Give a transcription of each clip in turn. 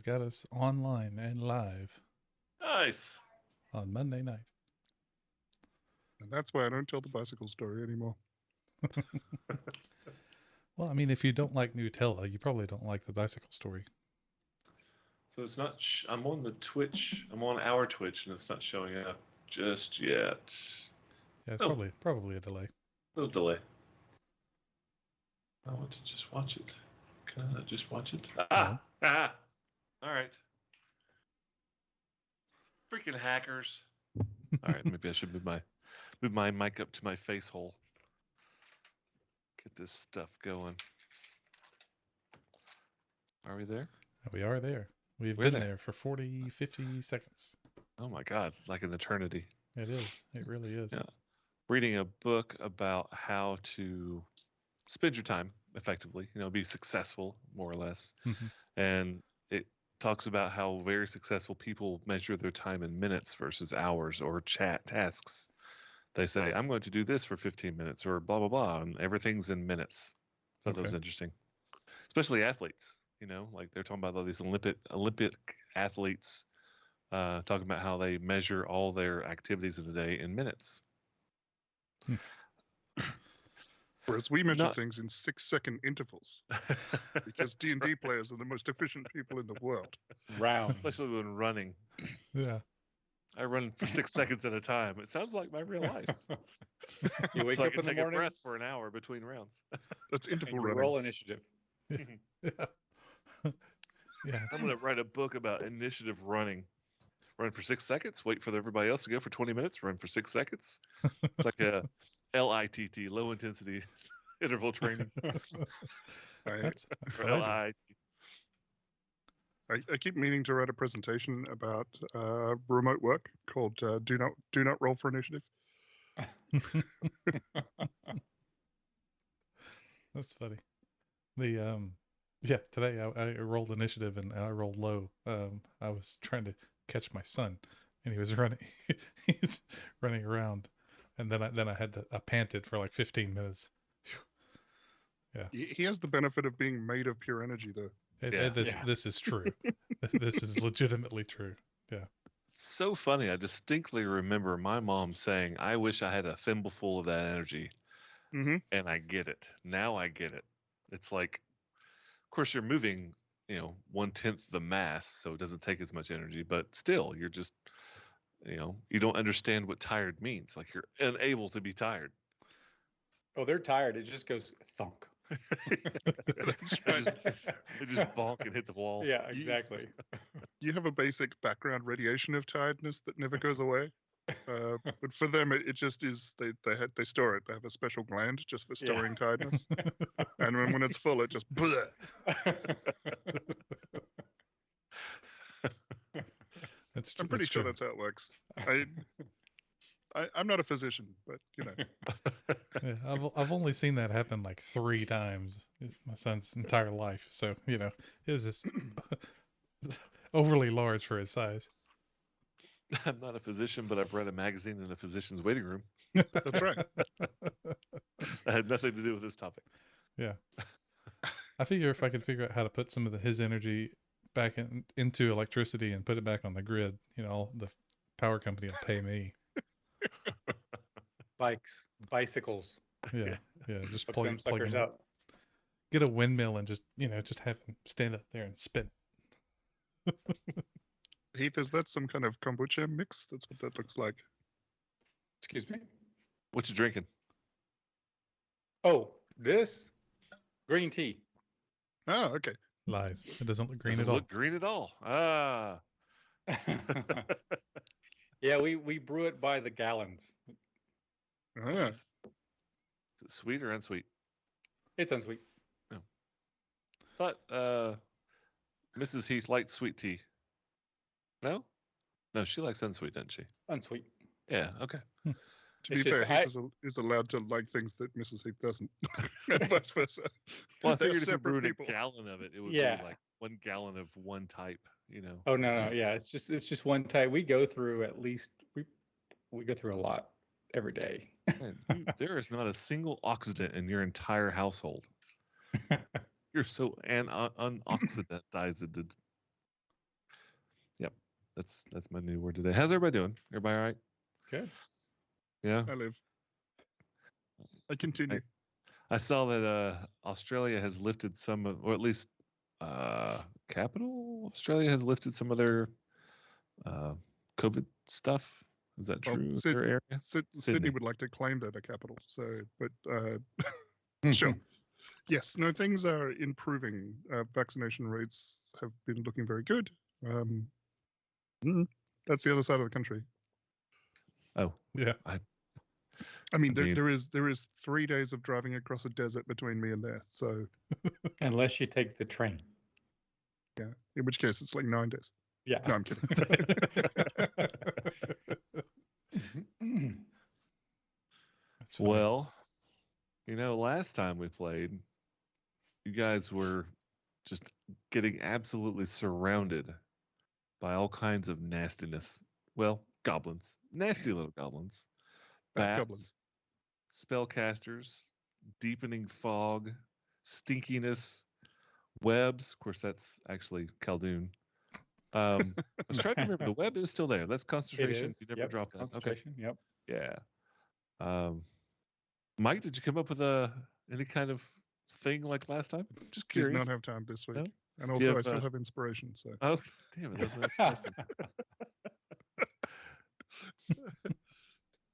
got us online and live Nice. on Monday night. And that's why I don't tell the bicycle story anymore. Well, I mean, if you don't like Nutella, you probably don't like the bicycle story. So it's not. I'm on the Twitch. I'm on our Twitch, and it's not showing up just yet. Yeah, it's Oh, probably a delay. little delay. I want to just watch it. Can I just watch it? No. Ah! All right. Freaking hackers. All right, maybe I should move my mic up to my face hole. Get this stuff going. Are we there? We are there. We've We're been there. there for 40, 50 seconds. Oh my God, like an eternity. It is. It really is. Yeah. Reading a book about how to spend your time effectively, be successful, more or less. Mm-hmm. And it talks about how very successful people measure their time in minutes versus hours or chat tasks. They say, I'm going to do this for 15 minutes or blah, blah, blah. And everything's in minutes. So that was interesting. Especially athletes, like they're talking about all these Olympic athletes talking about how they measure all their activities in a day in minutes. Whereas we measure things in 6-second intervals because D&D players are the most efficient people in the world. Rounds. Especially when running. Yeah. I run for 6 seconds at a time. It sounds like my real life. You wake so up I can in the take morning. a breath for an hour between rounds. That's interval and you running. roll initiative. Yeah. Yeah. I'm going to write a book about initiative running. Run for 6 seconds, wait for everybody else to go for 20 minutes, run for 6 seconds. It's like a LITT, low intensity interval training. That's or what I I keep meaning to write a presentation about remote work called "Do Not Roll for Initiative." That's funny. Today I rolled initiative and I rolled low. I was trying to catch my son, and he was running. He's running around, and then I panted for like 15 minutes. Yeah. He has the benefit of being made of pure energy, though. This is true. This is legitimately true. Yeah. It's so funny. I distinctly remember my mom saying, I wish I had a thimbleful of that energy. Mm-hmm. And I get it. Now I get it. It's like, of course, you're moving, 1/10 the mass, so it doesn't take as much energy, but still, you're just, you don't understand what tired means. Like you're unable to be tired. Oh, they're tired. It just goes thunk. That's right. They just bonk and hit the wall. Yeah, exactly. You have a basic background radiation of tiredness that never goes away. But for them, it just is. They store it. They have a special gland just for storing tiredness, and when it's full, it just. I'm pretty sure that's how it works. I'm not a physician, but Yeah, I've only seen that happen like 3 times in my son's entire life. So it was just overly large for his size. I'm not a physician, but I've read a magazine in a physician's waiting room. That's right. That had nothing to do with this topic. Yeah. I figure if I could figure out how to put some of his energy back into electricity and put it back on the grid, the power company will pay me. Bicycles. Yeah. Just Hook plug them suckers him up. Get a windmill and just have him stand up there and spin it. Heath, is that some kind of kombucha mix? That's what that looks like. Excuse me? What you drinking? Oh, this? Green tea. Oh, okay. Lies. It doesn't look green Doesn't at all. look green at all. Ah. Yeah, we brew it by the gallons. Ah. Is it sweet or unsweet? It's unsweet. No. Thought Mrs. Heath liked sweet tea. No? No, she likes unsweet, doesn't she? Unsweet. Yeah, okay. To be fair, Heath is allowed to like things that Mrs. Heath doesn't, and vice versa. Well, I They're figured if you separate brewed people. a gallon of it, it would be like 1 gallon of one type, Oh no, yeah, it's just one type. We go through at least we go through a lot every day. Man, there is not a single oxidant in your entire household. You're so unoxidantized. That's my new word today. How's everybody doing? Everybody all right? Good. Yeah. I live. I continue. I saw that Australia has lifted some of, or at least capital Australia has lifted some of their COVID stuff. Is that Well, true in their area? Sydney would like to claim they're the capital. So, but sure. Yes, no, things are improving. Vaccination rates have been looking very good. That's the other side of the country. Oh, Yeah. I mean, I mean- there is 3 days of driving across a desert between me and there. So, Unless you take the train. yeah, in which case it's like 9 days. Yeah. No, I'm kidding. That's funny. Well, last time we played, you guys were just getting absolutely surrounded by all kinds of nastiness. Well, goblins, nasty little goblins, Bat bats, goblins. spellcasters, deepening fog, stinkiness, webs. Of course, that's actually Khaldun. I was trying to remember. The web is still there. That's It concentration. is. You never Yep, drop that. Okay. concentration. Yep. Yeah. Mike, did you come up with any kind of thing like last time? Just Did curious. not have time this week. No? And Do also, you I have, still have inspiration. So, Oh, damn it. That's my next question.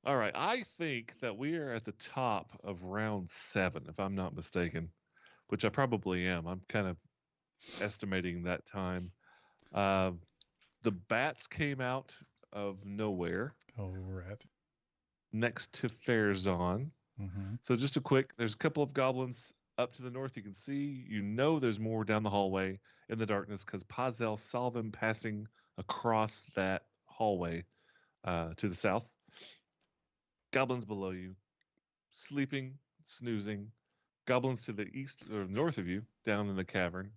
All right. I think that we are at the top of round 7, if I'm not mistaken, which I probably am. I'm kind of estimating that time. The bats came out of nowhere Oh, rat. next to Fairzon. Mm-hmm. So just there's a couple of goblins up to the north you can see. There's more down the hallway in the darkness because Pazel saw them passing across that hallway to the south. Goblins below you, sleeping, snoozing. Goblins to the east or north of you, down in the cavern.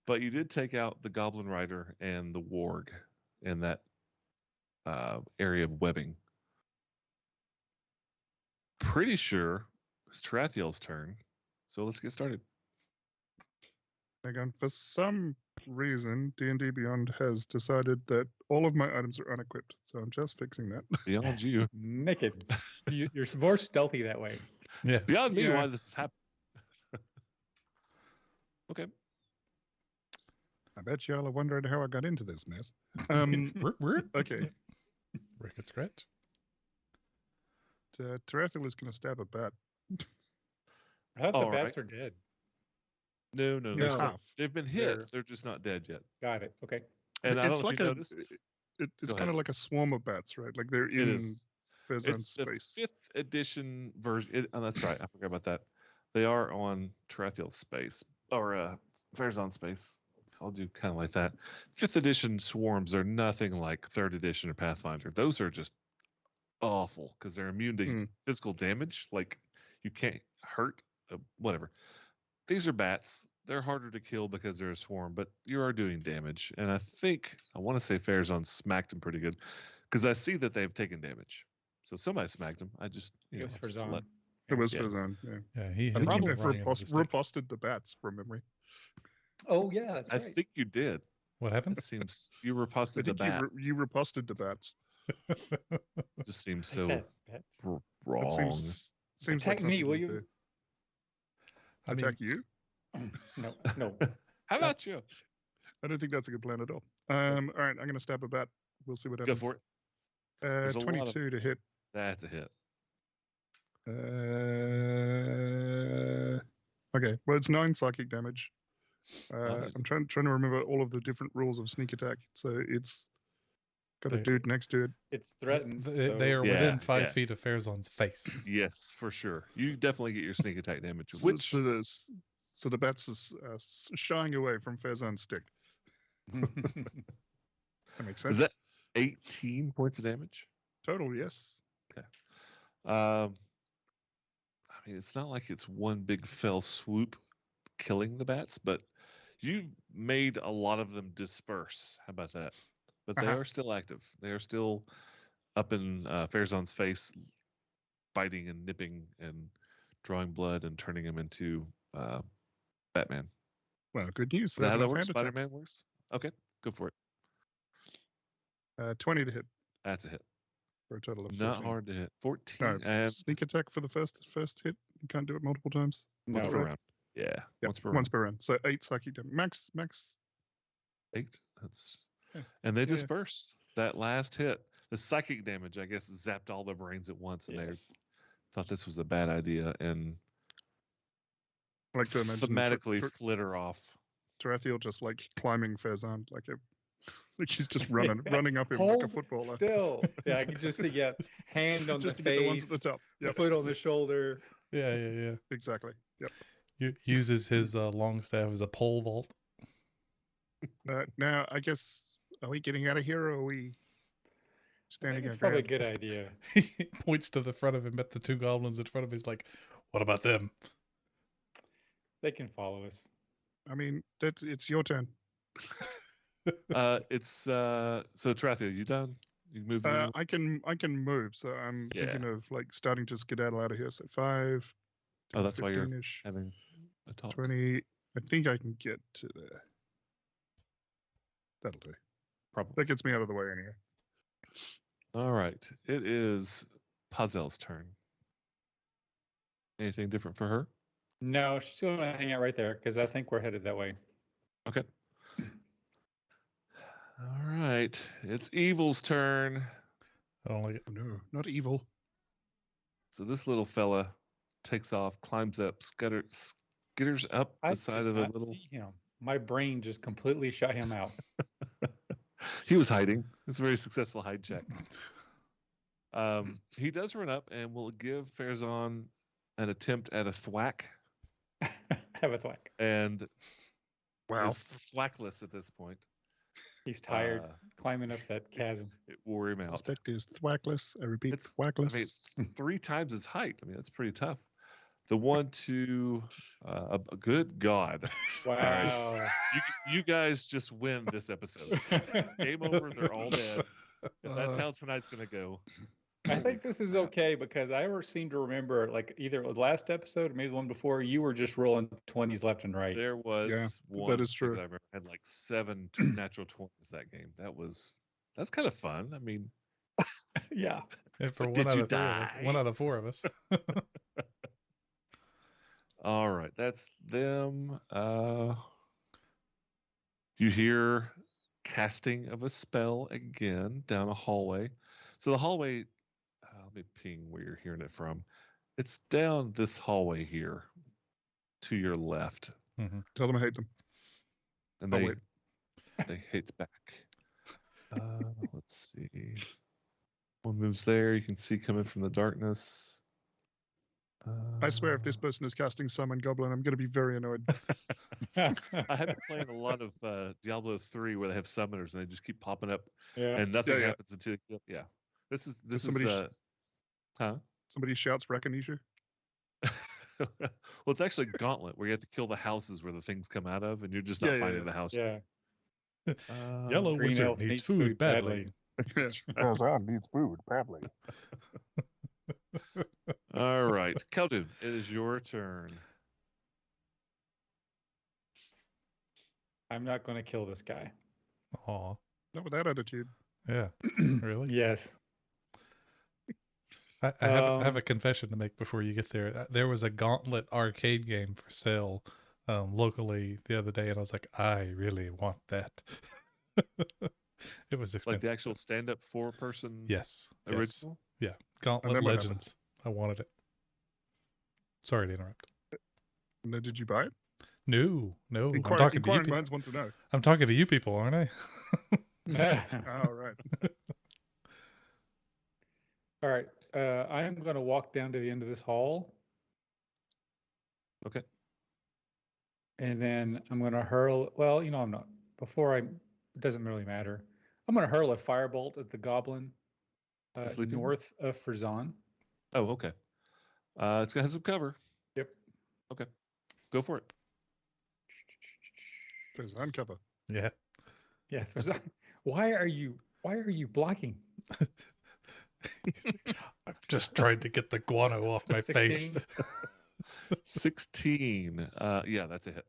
But you did take out the Goblin Rider and the Warg in that area of webbing. Pretty sure it's Tarathiel's turn. So let's get started. again, for some reason, D&D Beyond has decided that all of my items are unequipped. So I'm just fixing that. Beyond you. Naked. You're more stealthy that way. Yeah. It's beyond me Yeah. why this is happening. Okay. I bet y'all are wondering how I got into this mess. Okay. Ricket scratch. Tarathiel is going to stab a bat. I thought the All bats right. are dead. No, They're No. half. they've been hit. They're- They're just not dead yet. Got it. Okay. And I don't It's know like if you a. noticed. It's Go kind ahead. of like a swarm of bats, right? Like they're It in is. Fezan It's the space. 5th edition version. Oh, that's right. I forgot about that. They are on Tarathiel space or Fairzon space. So I'll do kind of like that. 5th edition swarms are nothing like 3rd edition or Pathfinder. Those are just awful because they're immune to Hmm. physical damage. Like you can't hurt, whatever. These are bats. They're harder to kill because they're a swarm, but you are doing damage. And I want to say Fairzon smacked them pretty good because I see that they've taken damage. So somebody smacked them. I just, It was for just Zon. let- It was Yeah. Fezan, yeah. Yeah, he I hit think me you Probably may right have into the stick. riposted the bats from memory. Oh yeah, that's I right. think you did. What happened? It seems you I riposted the think bat. you riposted the bats. Just seems I so like that. Bats. wrong. That seems Attack like me, something will you'd you? do. I mean, Attack you? No, no. How about That's- you? I don't think that's a good plan at all. All right, I'm going to stab a bat. We'll see what Go happens. for it. There's a lot of- 22 to hit. That's a hit. Okay, well, it's 9 psychic damage. Lovely. I'm trying to remember all of the different rules of sneak attack. So it's got a They- dude next to it. It's threatened. they are Yeah, within 5 yeah. feet of Fairzon's face. Yes, for sure. You definitely get your sneak attack damage. So, Which so the bat's is shying away from Fezan's stick. That makes sense. is that 18 points of damage? Total? Yes. I mean, it's not like it's one big fell swoop killing the bats, but you made a lot of them disperse. How about that? But they Uh-huh. are still active. They are still up in Fairzon's face, biting and nipping and drawing blood and turning him into Batman. Well, good news. Is that how They that have works? hand attack. Spider-Man works? Okay, go for it. 20 to hit That's a hit. for a total of 14. Not hard to hit. 14. No, And sneak attack for the first hit. You can't do it multiple times. once No. per round. Yeah. Yeah, Once per once round. per round. So 8 psychic damage. Max. 8. That's Yeah. and they Yeah. disperse. That last hit. The psychic damage, I guess, zapped all their brains at once, and they Yes. thought this was a bad idea and I like to imagine thematically flitter off. Tarathiel just like climbing Farazan, like he's just running up him like a Hold footballer. still. Yeah, I can just see, yeah, hand on Just the to get the ones face, at the top. the Yep, foot on the shoulder. Yeah. exactly. Yep. Uses his long staff as a pole vault. Now, I guess, are we getting out of here, or are we I think standing it's our probably a ground? good idea. He points to the front of him at the 2 goblins in front of him. He's like, "What about them?" They can follow us. I mean, it's your turn. It's so Tarathiel, you done? You move. I can move, so I'm Yeah. thinking of like starting to skedaddle out of here. So 5, Oh, that's why you're 15-ish, having a talk. 20. I think I can get to there. That'll do. Probably. That gets me out of the way anyway. All right. It is Pazel's turn. Anything different for her? No, she's going to hang out right there because I think we're headed that way. Okay. All right. It's Evil's turn. I don't like it. Oh, no, not evil. So this little fella takes off, climbs up, skitters up I the side did of a not little. see him. My brain just completely shut him out. He was hiding. It's a very successful hide check. He does run up and will give Farazan an attempt at a thwack, Have a thwack. and Wow. is thwackless at this point. He's tired Uh, climbing up that chasm. It wore him out. Suspect is thwackless. I repeat, It's- I thwackless. mean, it's 3 times his height. I mean, that's pretty tough. The 1 to a good God. Wow. You guys just win this episode. Game over. They're all dead. If that's how tonight's gonna go. I think this is okay because I seem to remember, like, either it was last episode or maybe the one before, you were just rolling 20s left and right. There was one that is that true. I remember had like 7 natural 20s that game. That's kind of fun. I mean, Yeah. And for But one did out you of 3 of us, die? 1 out of 4 of us. all right, that's them. You hear casting of a spell again down a hallway. So the hallway, let me ping where you're hearing it from. It's down this hallway here to your left. Tell them I hate them. And Oh, they wait. they hit back. Let's see. One moves there. You can see coming from the darkness. I swear, if this person is casting Summon Goblin, I'm going to be very annoyed. I have been playing a lot of Diablo 3 where they have summoners and they just keep popping up Yeah. and nothing Yeah. happens until yeah. This is somebody huh? Somebody shouts Rakanisha. Well, it's actually Gauntlet where you have to kill the houses where the things come out of, and you're just not Yeah, finding yeah. the house. Yeah. Yellow Green wizard elf needs needs food food badly. Farazan needs food badly. All right, Keldon, it is your turn. I'm not going to kill this guy. Aw. Not with that attitude. Yeah. Really? Yes. I have a confession to make before you get there. There was a Gauntlet arcade game for sale locally the other day, and I was like, I really want that. It was expensive. Like the actual stand-up 4-person Yes. original. Yeah. Gauntlet never had it. Legends. I wanted it. Sorry to interrupt. No, did you buy it? No. I'm talking to you Inquiring people. minds want to know. I'm talking to you people, aren't I? Oh, right. All right. I am going to walk down to the end of this hall. Okay. And then I'm going to hurl. Well, I'm not. It doesn't really matter. I'm going to hurl a firebolt at the goblin Sleeping? north of Farazan. Oh, okay. It's gonna have some cover. Yep. Okay, go for it. Farazan cover. Yeah. Yeah, Farazan. Why are you blocking? I'm just trying to get the guano off my face. 16? 16. Yeah, that's a hit.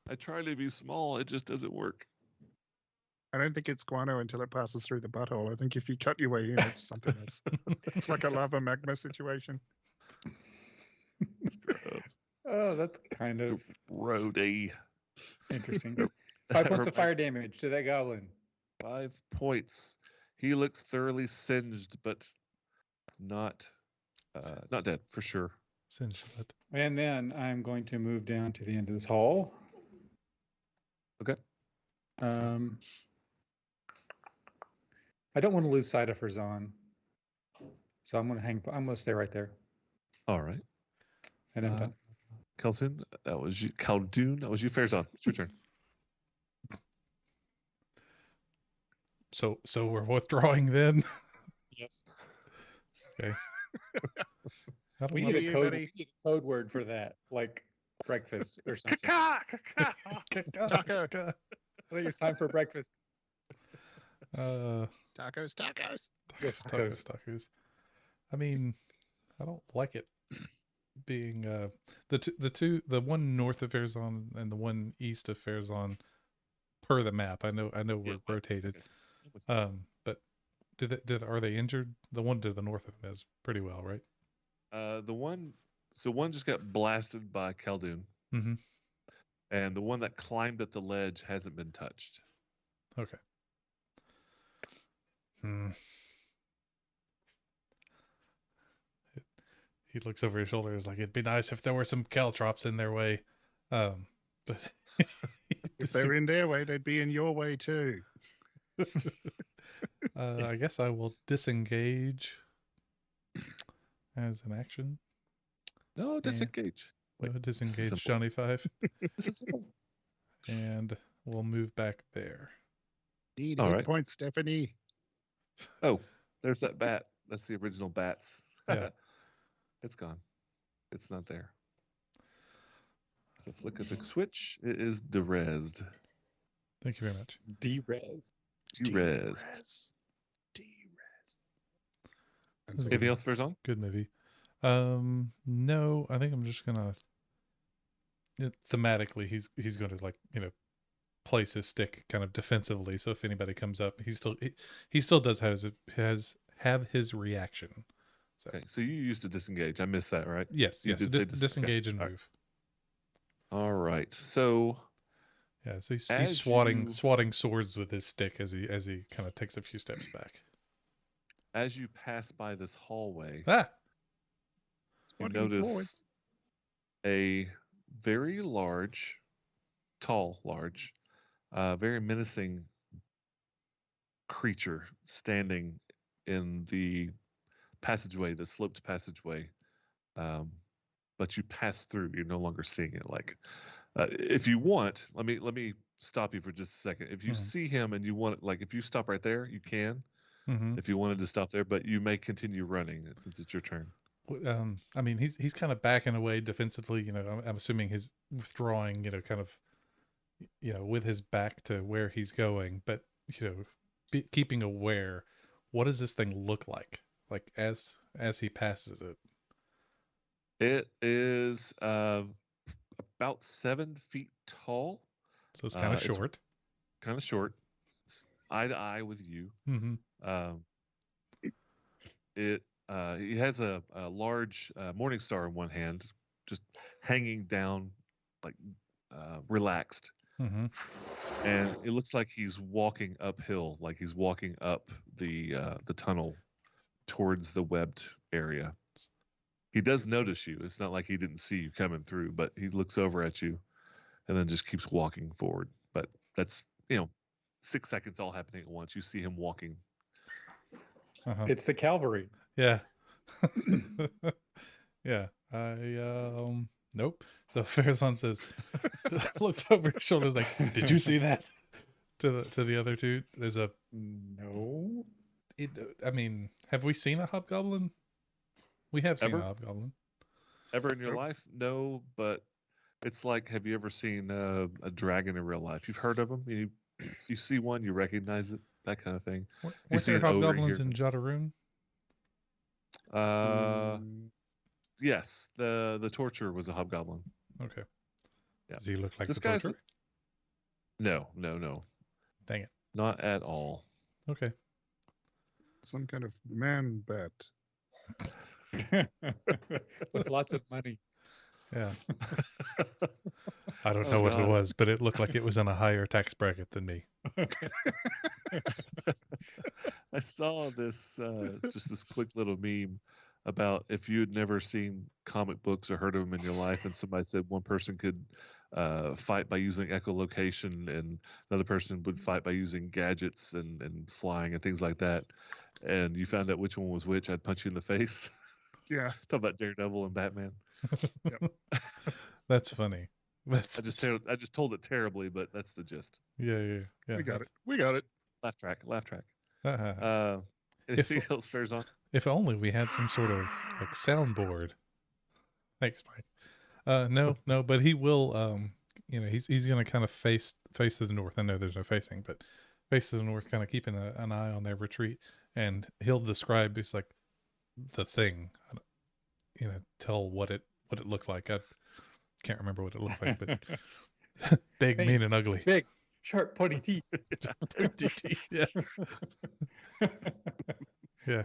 I try to be small. It just doesn't work. I don't think it's guano until it passes through the butthole. I think if you cut your way in, it's something else. It's like a lava magma situation. Gross. Oh, that's kind of Grody. interesting. 5 points of fire damage to that goblin. 5 points. He looks thoroughly singed, but not not dead for sure. Singe, but And then I'm going to move down to the end of this hall. Okay. I don't want to lose sight of Farzan, so I'm going to I'm going to stay right there, All right. and I'm done. Khaldun, that was you. Khaldun, that was you. Farazan, it's your turn. so we're withdrawing then. Yes. Okay. I don't We wanna- need a code word for that, like breakfast or something. I Taco. think it's time for breakfast. Uh, Tacos, tacos. Yes, tacos. I mean, I don't like it being the one north of Farazan and the one east of Farazan per the map. I know we're rotated. But are they injured? The one to the north of them is pretty well, right? One just got blasted by Khaldun, Mm-hmm. and the one that climbed up the ledge hasn't been touched. Okay. He looks over his shoulder. He's like, it'd be nice if there were some caltrops in their way. But If they're in their way, they'd be in your way too. I guess I will disengage as an action. No, disengage. Wait, Disengage simple. Johnny 5. This is simple. And we'll move back there. Need All hit right. points, Stephanie. Oh, there's that bat. That's the original bats. Yeah. It's gone. It's not there. The flick of the switch, it is derezzed. Thank you very much. D-res. Derezzed. That's a Anything good, else, Farazan? good movie. No, I think I'm just gonna thematically he's gonna place his stick kind of defensively, so if anybody comes up, he still does have his reaction. So Okay, so you used to disengage. I missed that, right? yes, You did say disengage and All right. move. All right. So Yeah, so he's As swatting you- swatting swords with his stick as he kind of takes a few steps back. as you pass by this hallway, Ah, you Spotting notice swords. a very large, very menacing creature standing in the passageway, the sloped passageway. But you pass through. You're no longer seeing it. Like, if you want, let me stop you for just a second. If you Mhm. see him and you want, like, if you stop right there, you can. mm-hmm. If you wanted to stop there, but you may continue running since it's your turn. I mean, he's kind of backing away defensively. I'm assuming he's withdrawing. Kind of, with his back to where he's going, but keeping aware. What does this thing look like? Like as he passes it. It is about 7 feet tall, So it's kind of it's- short. kind of short. It's eye to eye with you. Mm-hmm. He has a large morning star in one hand, just hanging down, like relaxed, Mm-hmm. and it looks like he's walking uphill, like he's walking up the tunnel towards the webbed area. He does notice you. It's not like he didn't see you coming through, but he looks over at you, and then just keeps walking forward. But that's 6 seconds all happening at once. You see him walking. Uh-huh. It's the cavalry. Yeah. Yeah. Nope. So Farazan says, looks over his shoulder, is like, "Did you see that?" To the other two. There's a. No. I mean, have we seen a hobgoblin? We have seen Ever? a hobgoblin. Ever in your Nope. life? No, but it's like, have you ever seen a dragon in real life? You've heard of them. You see one, you recognize it, that kind of thing. Weren't see there an ogre hobgoblins here. in Jadaroon? Yes, the torturer was a hobgoblin. Okay. Yeah. Does he look like This the guy's torturer? no. Dang it. Not at all. Okay. Some kind of man bat. With lots of money. Yeah. I don't Oh, know what it God. was, but it looked like it was in a higher tax bracket than me. I saw this just this quick little meme about if you had never seen comic books or heard of them in your life, and somebody said one person could fight by using echolocation, and another person would fight by using gadgets and flying and things like that, and you found out which one was which, I'd punch you in the face. Yeah. Talk about Daredevil and Batman. That's funny. That's I just told it terribly, but that's the gist. yeah. We got it. We got it. Laugh track. Uh, Anything else bears on? if only we had some sort of like soundboard. Thanks, Mike. No, but he will. He's gonna kind of face to the north. I know there's no facing, but face to the north, kind of keeping an eye on their retreat, and he'll describe. It's like the thing. Tell what it looked like. I can't remember what it looked like, but big, Hey, mean, and ugly. Big, sharp, pointy teeth. Pointy teeth, yeah. Yeah.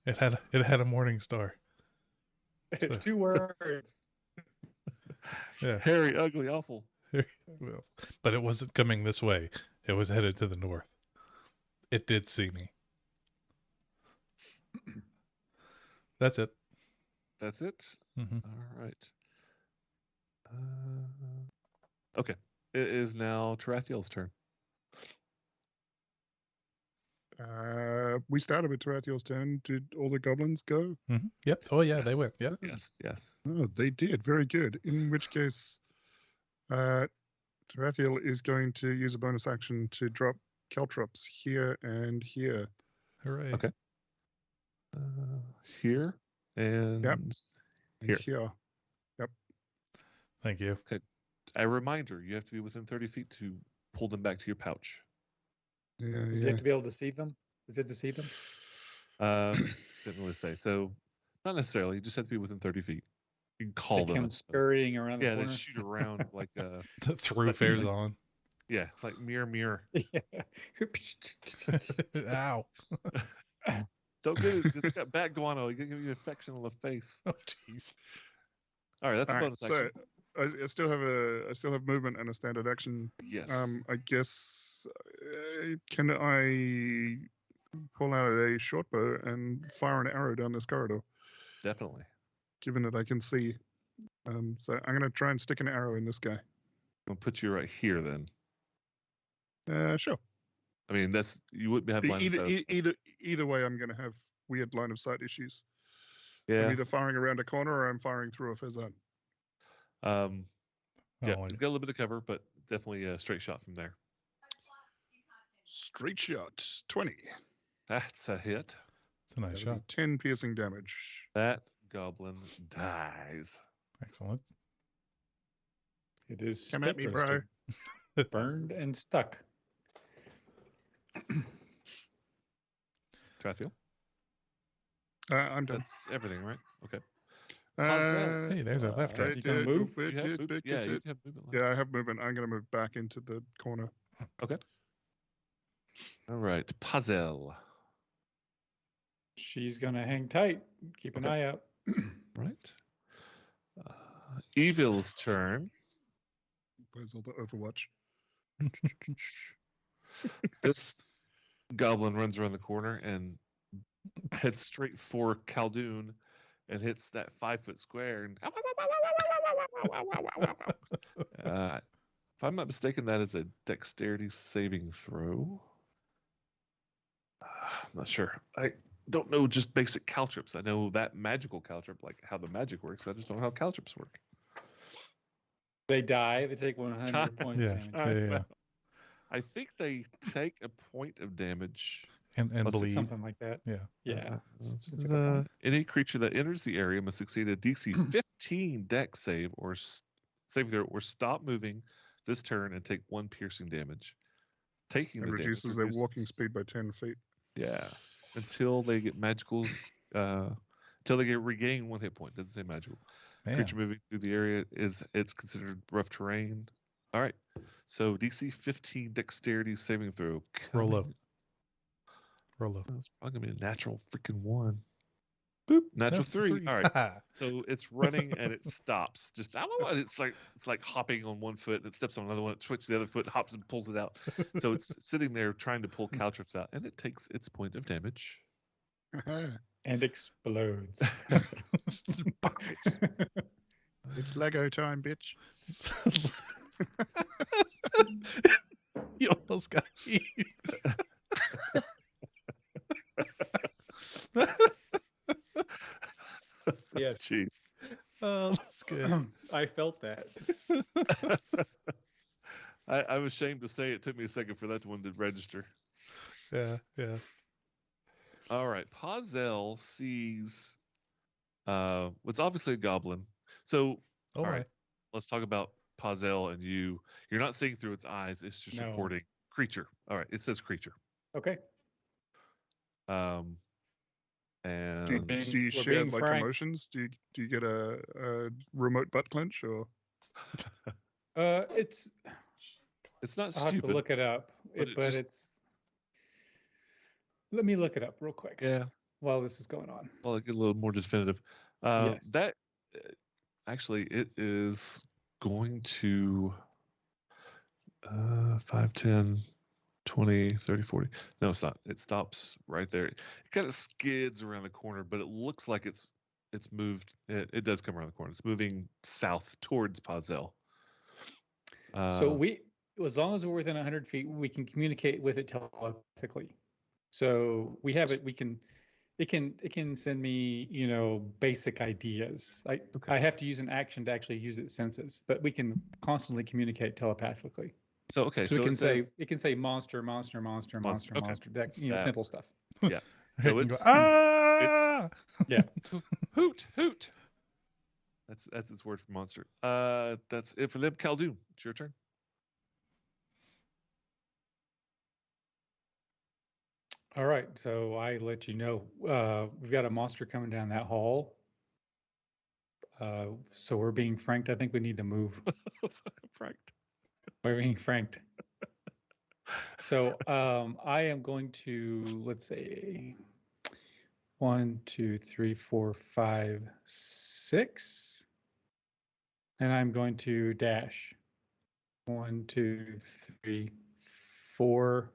It had a morning star. So- 2 words. Yeah. Hairy, ugly, awful. Well, but it wasn't coming this way. It was headed to the north. It did see me. That's it. That's it. Hmm. All right. Okay. It is now Tarathiel's turn. We started with Tarathiel's turn. Did all the goblins go? Hmm. Yep. Oh yeah, they went. Yep. Yes. Oh, they did. Very good. In which case, Tarathiel is going to use a bonus action to drop caltrops here and here. Hooray. Okay. Here and And Here. here. Thank you. a reminder: you have to be within 30 feet to pull them back to your pouch. Yeah, Does he have to be able to deceive them? Does it deceive them? Didn't really say. So, not necessarily. You just have to be within 30 feet. You can call Like them. him I suppose. scurrying around the Yeah, they corner? shoot around like Through Like- fares on. yeah, it's like mirror. Yeah. Ow. Don't get it. It's got bat guano. You can give you an infection on the face. Oh jeez. All right, that's a All right, bonus so action. I still have movement and a standard action. Yes. I guess can I pull out a short bow and fire an arrow down this corridor, Definitely. given that I can see. So I'm gonna try and stick an arrow in this guy. I'll put you right here then. Sure. I mean, that's you wouldn't have line of sight. Either way, I'm gonna have weird line of sight issues. I'm Yeah. either firing around a corner or I'm firing through a fizz zone. Yeah. Oh, Got a little bit of cover, but definitely a straight shot from there. Straight shot, 20. That's a hit. it's a nice That'll be shot. 10 piercing damage. That goblin dies. Excellent. It is Come at me, spit bro. roasted. Burned and stuck. Tarathiel? I'm done. That's everything, right? Okay. Hey, there's our left track. You gonna move? You have movement? Yeah, you have movement. left. Yeah, I have movement. I'm going to move back into the corner. All right. Puzzle. She's gonna hang tight. Keep an Okay. eye out. Right. Evil's turn. Where's all the Overwatch? This goblin runs around the corner and heads straight for Khaldun and hits that 5-foot square. And if I'm not mistaken, that is a dexterity saving throw. I'm not sure. I don't know just basic caltrops. I know that magical caltrop, like how the magic works. I just don't know how caltrops work. They die. They take 100 points Yes. damage. Yeah. I think they take a point of damage. And Let's see, bleed. Something like that. Yeah. Yeah. It's like a point. Any creature that enters the area must succeed a DC 15 dex save or save throw or stop moving this turn and take 1 piercing damage. Taking It the damage reduces their walking speed by 10 feet. Yeah, until they get magical. Until they get regain 1 hit point. Doesn't say magical. Man. Creature moving through the area it's considered rough terrain. All right. So DC 15 dexterity saving throw. Roll low. coming- Roll low. That's probably gonna be a natural freaking 1. Boop. Natural That's 3. All right. right. So it's running and it stops. Just it's like hopping on one foot and it steps on another one. It switches the other foot, hops and pulls it out. So it's sitting there trying to pull Caltrops out, and it takes its point of damage. And explodes. It's Lego time, bitch. You almost got eaten. Yes. Jeez. Oh, that's good. I felt that. I'm ashamed to say it took me a second for that one to register. Yeah, yeah. All right. Pazel sees what's obviously a goblin. So Oh all my. right, let's talk about Pazel and you. You're not seeing through its eyes, it's just No. reporting creature. All right, it says creature. Okay. Um Do and you We're share being like frank. emotions? Do you get a remote butt clench or? It's it's not I'll have to stupid. look it up. but it But just- it's let me look it up real quick Yeah. while this is going on. Well, get a little more definitive. Yes. That actually, it is going to 5, 10, 20, 30, 40. No, it's not. It stops right there. It kind of skids around the corner, but it looks like it's moved. It does come around the corner. It's moving south towards Pazel. So as long as we're within 100 feet, we can communicate with it telepathically. So we have it. It can send me, basic ideas. I have to use an action to actually use its senses, but we can constantly communicate telepathically. So okay, So, so it can say monster, monster, monster, monster, Okay. monster. That That- simple stuff. Yeah. I So can go, it's- ah! hoot hoot. That's its word for monster. That's it for them. Khaldun, it's your turn. All right. So I let you know we've got a monster coming down that hall. So we're being franked. I think we need to move. Frank. We're being franked. So I am going to, let's say, 1, 2, 3, 4, 5, 6. And I'm going to dash. 1, 2, 3, 4,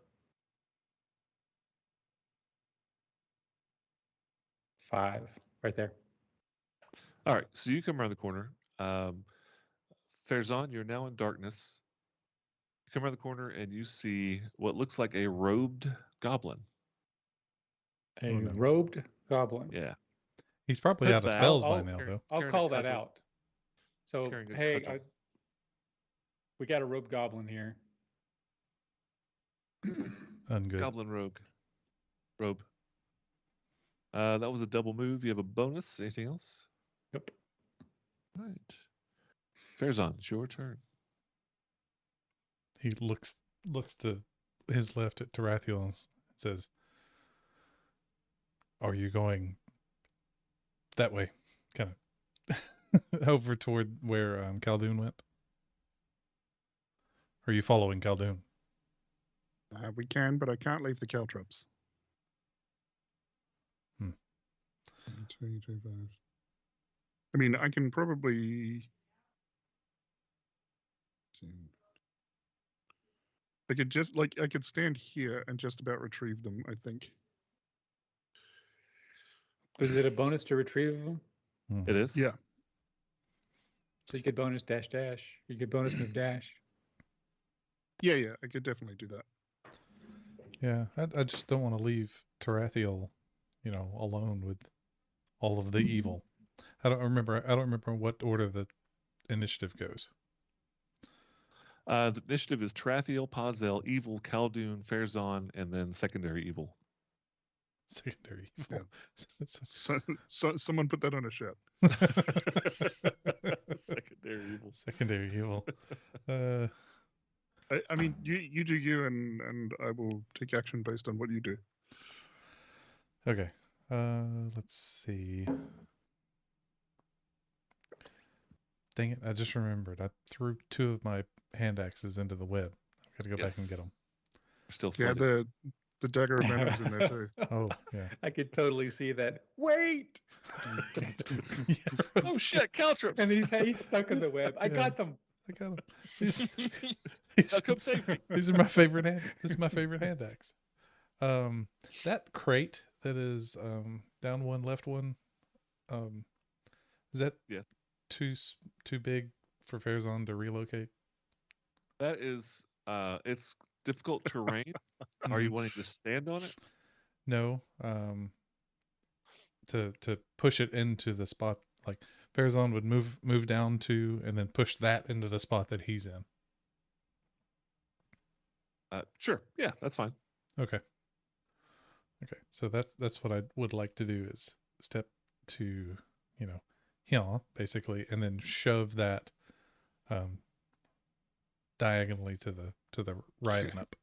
5. Right there. All right, so you come around the corner. Farazan, you're now in darkness. You come around the corner and you see what looks like a robed goblin. A Oh, no. robed goblin. Yeah. He's probably That's out of bad. spells I'll- by now, though. I'll Carrying call a that cudgel. out. So, Carrying a hey, cudgel. we got a robed goblin here. Ungood. Goblin rogue. Robe. That was a double move. You have a bonus. Anything else? Yep. Right. Farazan, it's your turn. He looks to his left at Tarathiel and says, "Are you going that way?" Kind of over toward where Khaldun went. Are you following Khaldun? We can, but I can't leave the caltrops. Hmm. 2, 2, 5. I mean, I can probably. I could stand here and just about retrieve them, I think. Is it a bonus to retrieve them? It is? Yeah. So you could bonus dash dash. You could bonus move dash. Yeah, I could definitely do that. Yeah, I just don't want to leave Tarathiel, alone with all of the evil. I don't remember what order the initiative goes. The initiative is Tarathiel, Pazel, Evil, Khaldun, Farazan, and then secondary evil. Secondary evil. So someone put that on a shirt. Secondary evil. Secondary evil. I mean, you do you, and I will take action based on what you do. Okay. Let's see. Dang it! I just remembered. I threw 2 of my hand axes into the web. I've got to go back and get them. They're still Yeah, floating. the dagger of venom's in there too. Oh yeah. I could totally see that. Wait! Yeah, Oh shit, Caltrops! And he's stuck in the web. I Yeah. got them. I got them. These, Now come save me. these are my favorite hand. This is my favorite hand axe. That crate that is down one, left one. Is that Yeah. too big for Farazan to relocate? That is, it's difficult terrain. Are you wanting to stand on it? No. To push it into the spot, like Farazan would move down to and then push that into the spot that he's in. Sure. Yeah, that's fine. Okay. So that's what I would like to do is step to, here basically, and then shove that diagonally to the right and up.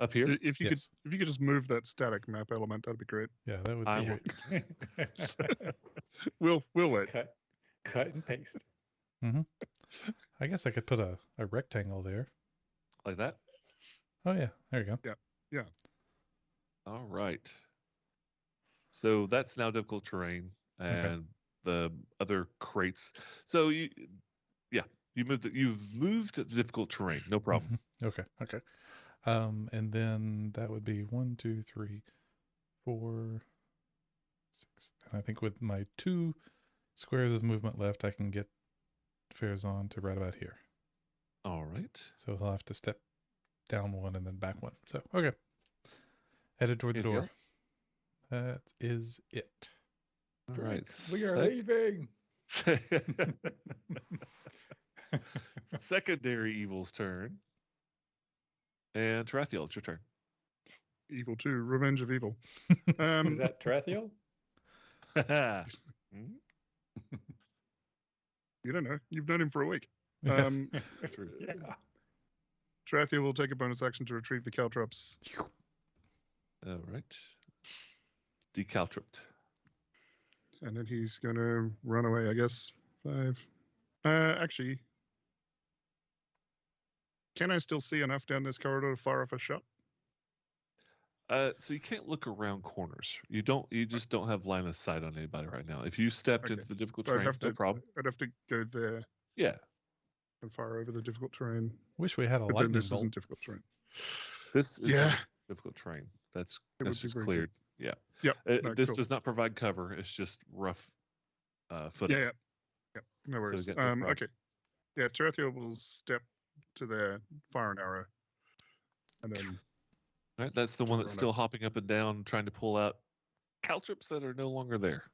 Up here? If you Yes. could just move that static map element, that'd be great. Yeah, that would I be will. great. We'll wait. Cut and paste. I guess I could put a rectangle there. Like that? Oh yeah, there you go. Yeah. All right. So that's now difficult terrain, and the other crates. So you've moved to difficult terrain. No problem. Okay. And then that would be 1, 2, 3, 4, 6. And I think with my 2 squares of movement left, I can get Farazan to right about here. All right. So he'll have to step down 1 and then back 1. So okay. Headed toward the Anything door. else? That is it. All right. We are leaving. Secondary evil's turn. And Tarathiel, it's your turn. Evil 2, Revenge of Evil. Is that Tarathiel? Hmm? You don't know. You've known him for a week. Yeah. True. Yeah. Tarathiel will take a bonus action to retrieve the caltrops. All right. Decaltropped. And then he's going to run away, I guess. 5. Actually, can I still see enough down this corridor to fire off a shot? So you can't look around corners. You just don't have line of sight on anybody right now. If you stepped Okay. into the difficult So terrain, no problem. I'd have to go there Yeah. and fire over the difficult terrain. Wish we had a But then lightning this bolt. isn't difficult terrain. This is Yeah. not difficult terrain. That's It would be just very cleared. Yeah. Yep. No, This cool. does not provide cover. It's just rough footing. Yeah. No worries. we got no problem. Okay. Yeah, Tarathiel will step to there, fire an arrow, and then Right? That's the one that's Run still hopping up and down, trying to pull out caltrops that are no longer there.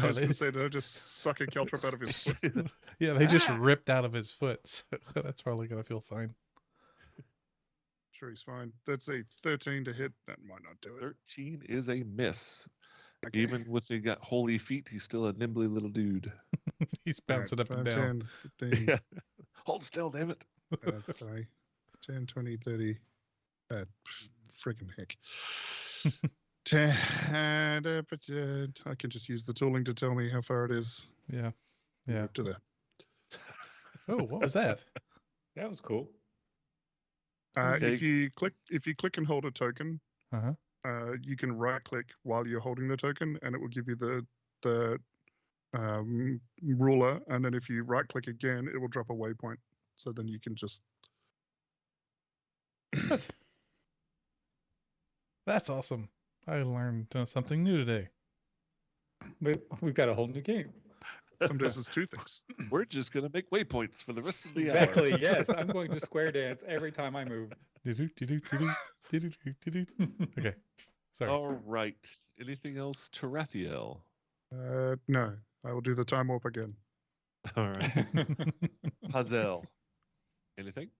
I was they- going to say, they'll just suck a caltrop out of his foot. Yeah, they just Ah! ripped out of his foot. So that's probably gonna feel fine. Sure, he's fine. That's a 13 to hit. That might not do it. 13 is a miss. Okay. Even with the got holy feet, he's still a nimbly little dude. He's All right, bouncing up and 5, down. 10, 15, Yeah. Hold still, damn it. sorry, 10, 20, 30. Freaking heck. 10, I can just use the tooling to tell me how far it is. Yeah. Move to there. Oh, what was that? That was cool. Okay. If you click and hold a token, Uh-huh. you can right click while you're holding the token, and it will give you the ruler. And then if you right click again, it will drop a waypoint. So then you can just What? That's awesome. I learned something new today. We've got a whole new game. sometimes it's 2 things. We're just going to make waypoints for the rest of the Exactly. hour. Yes, I'm going to square dance every time I move. Do-do, do-do, do-do, do-do, do-do. Okay. Sorry. All right. Anything else, Tarathiel? No, I will do the time warp again. All right. Hazel. Anything?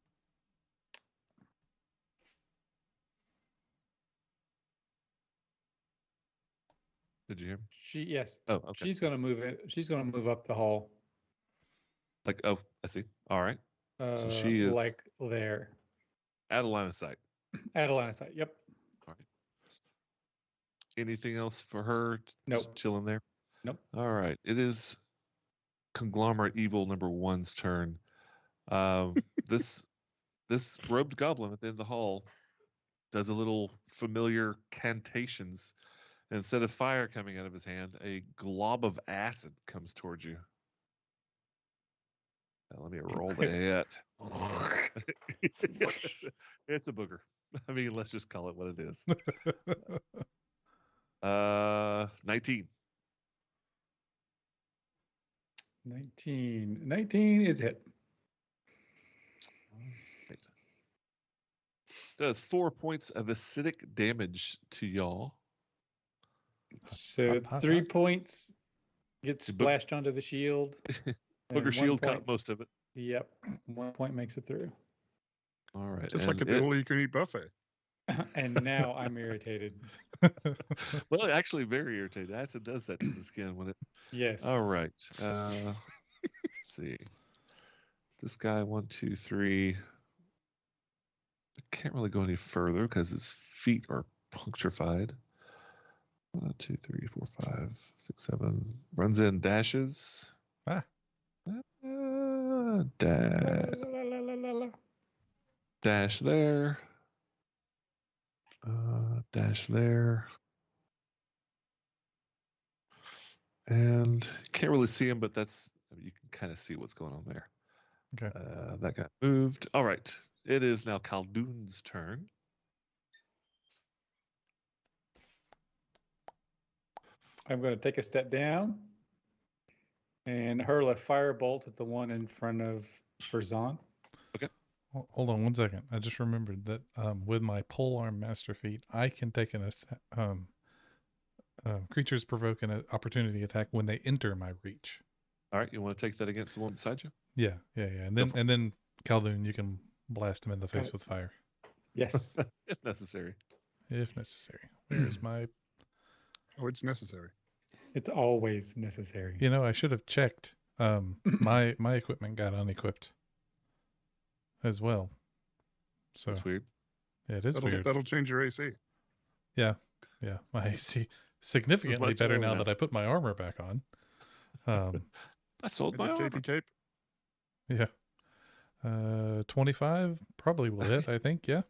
Did you hear me? Yes, Oh, okay. she's going to move it. She's going to move up the hall. Like, oh, I see. All right. she is- like there. Out of line of sight. At a line of sight. Yep. All right. Anything else for her? Nope. Just chilling there? Nope. All right. It is conglomerate evil number 1's turn. This robed goblin at the end of the hall does a little familiar cantations. Instead of fire coming out of his hand, a glob of acid comes towards you. Now, let me roll the hit. It's a booger. I mean, let's just call it what it is. 19. 19 is hit. Right. Does 4 points of acidic damage to y'all. So 3 points get splashed onto the shield. Booger shield caught most of it. Yep. 1 point makes it through. All right. Just like at the all-you-can-eat buffet. And now I'm irritated. Well, actually, very irritated. Acid does that to the skin when it. Yes. All right. Let's see. This guy, 1, 2, 3. I can't really go any further because his feet are punctrified. 1, 2, 3, 4, 5, 6, 7. Runs in, dashes. Dash there. Dash there. And can't really see him, but you can kind of see what's going on there. Okay. That got moved. All right. It is now Khaldoon's turn. I'm going to take a step down and hurl a firebolt at the one in front of Verzon. Okay. Hold on 1 second. I just remembered that with my polearm master feat, I can take an creatures provoke an opportunity attack when they enter my reach. All right. You want to take that against the one beside you? Yeah. And then Khaldoon, you can blast him in the face with fire. Yes. If necessary. If necessary. Where's my... Oh, it's necessary. It's always necessary. You know, I should have checked. My equipment got unequipped as well. So That's weird. Yeah, it is weird. That'll change your AC. Yeah. My AC significantly Much better lower now now. that I put my armor back on. I sold my Capey armor. cape. Yeah. 25 probably will hit, I think. Yeah.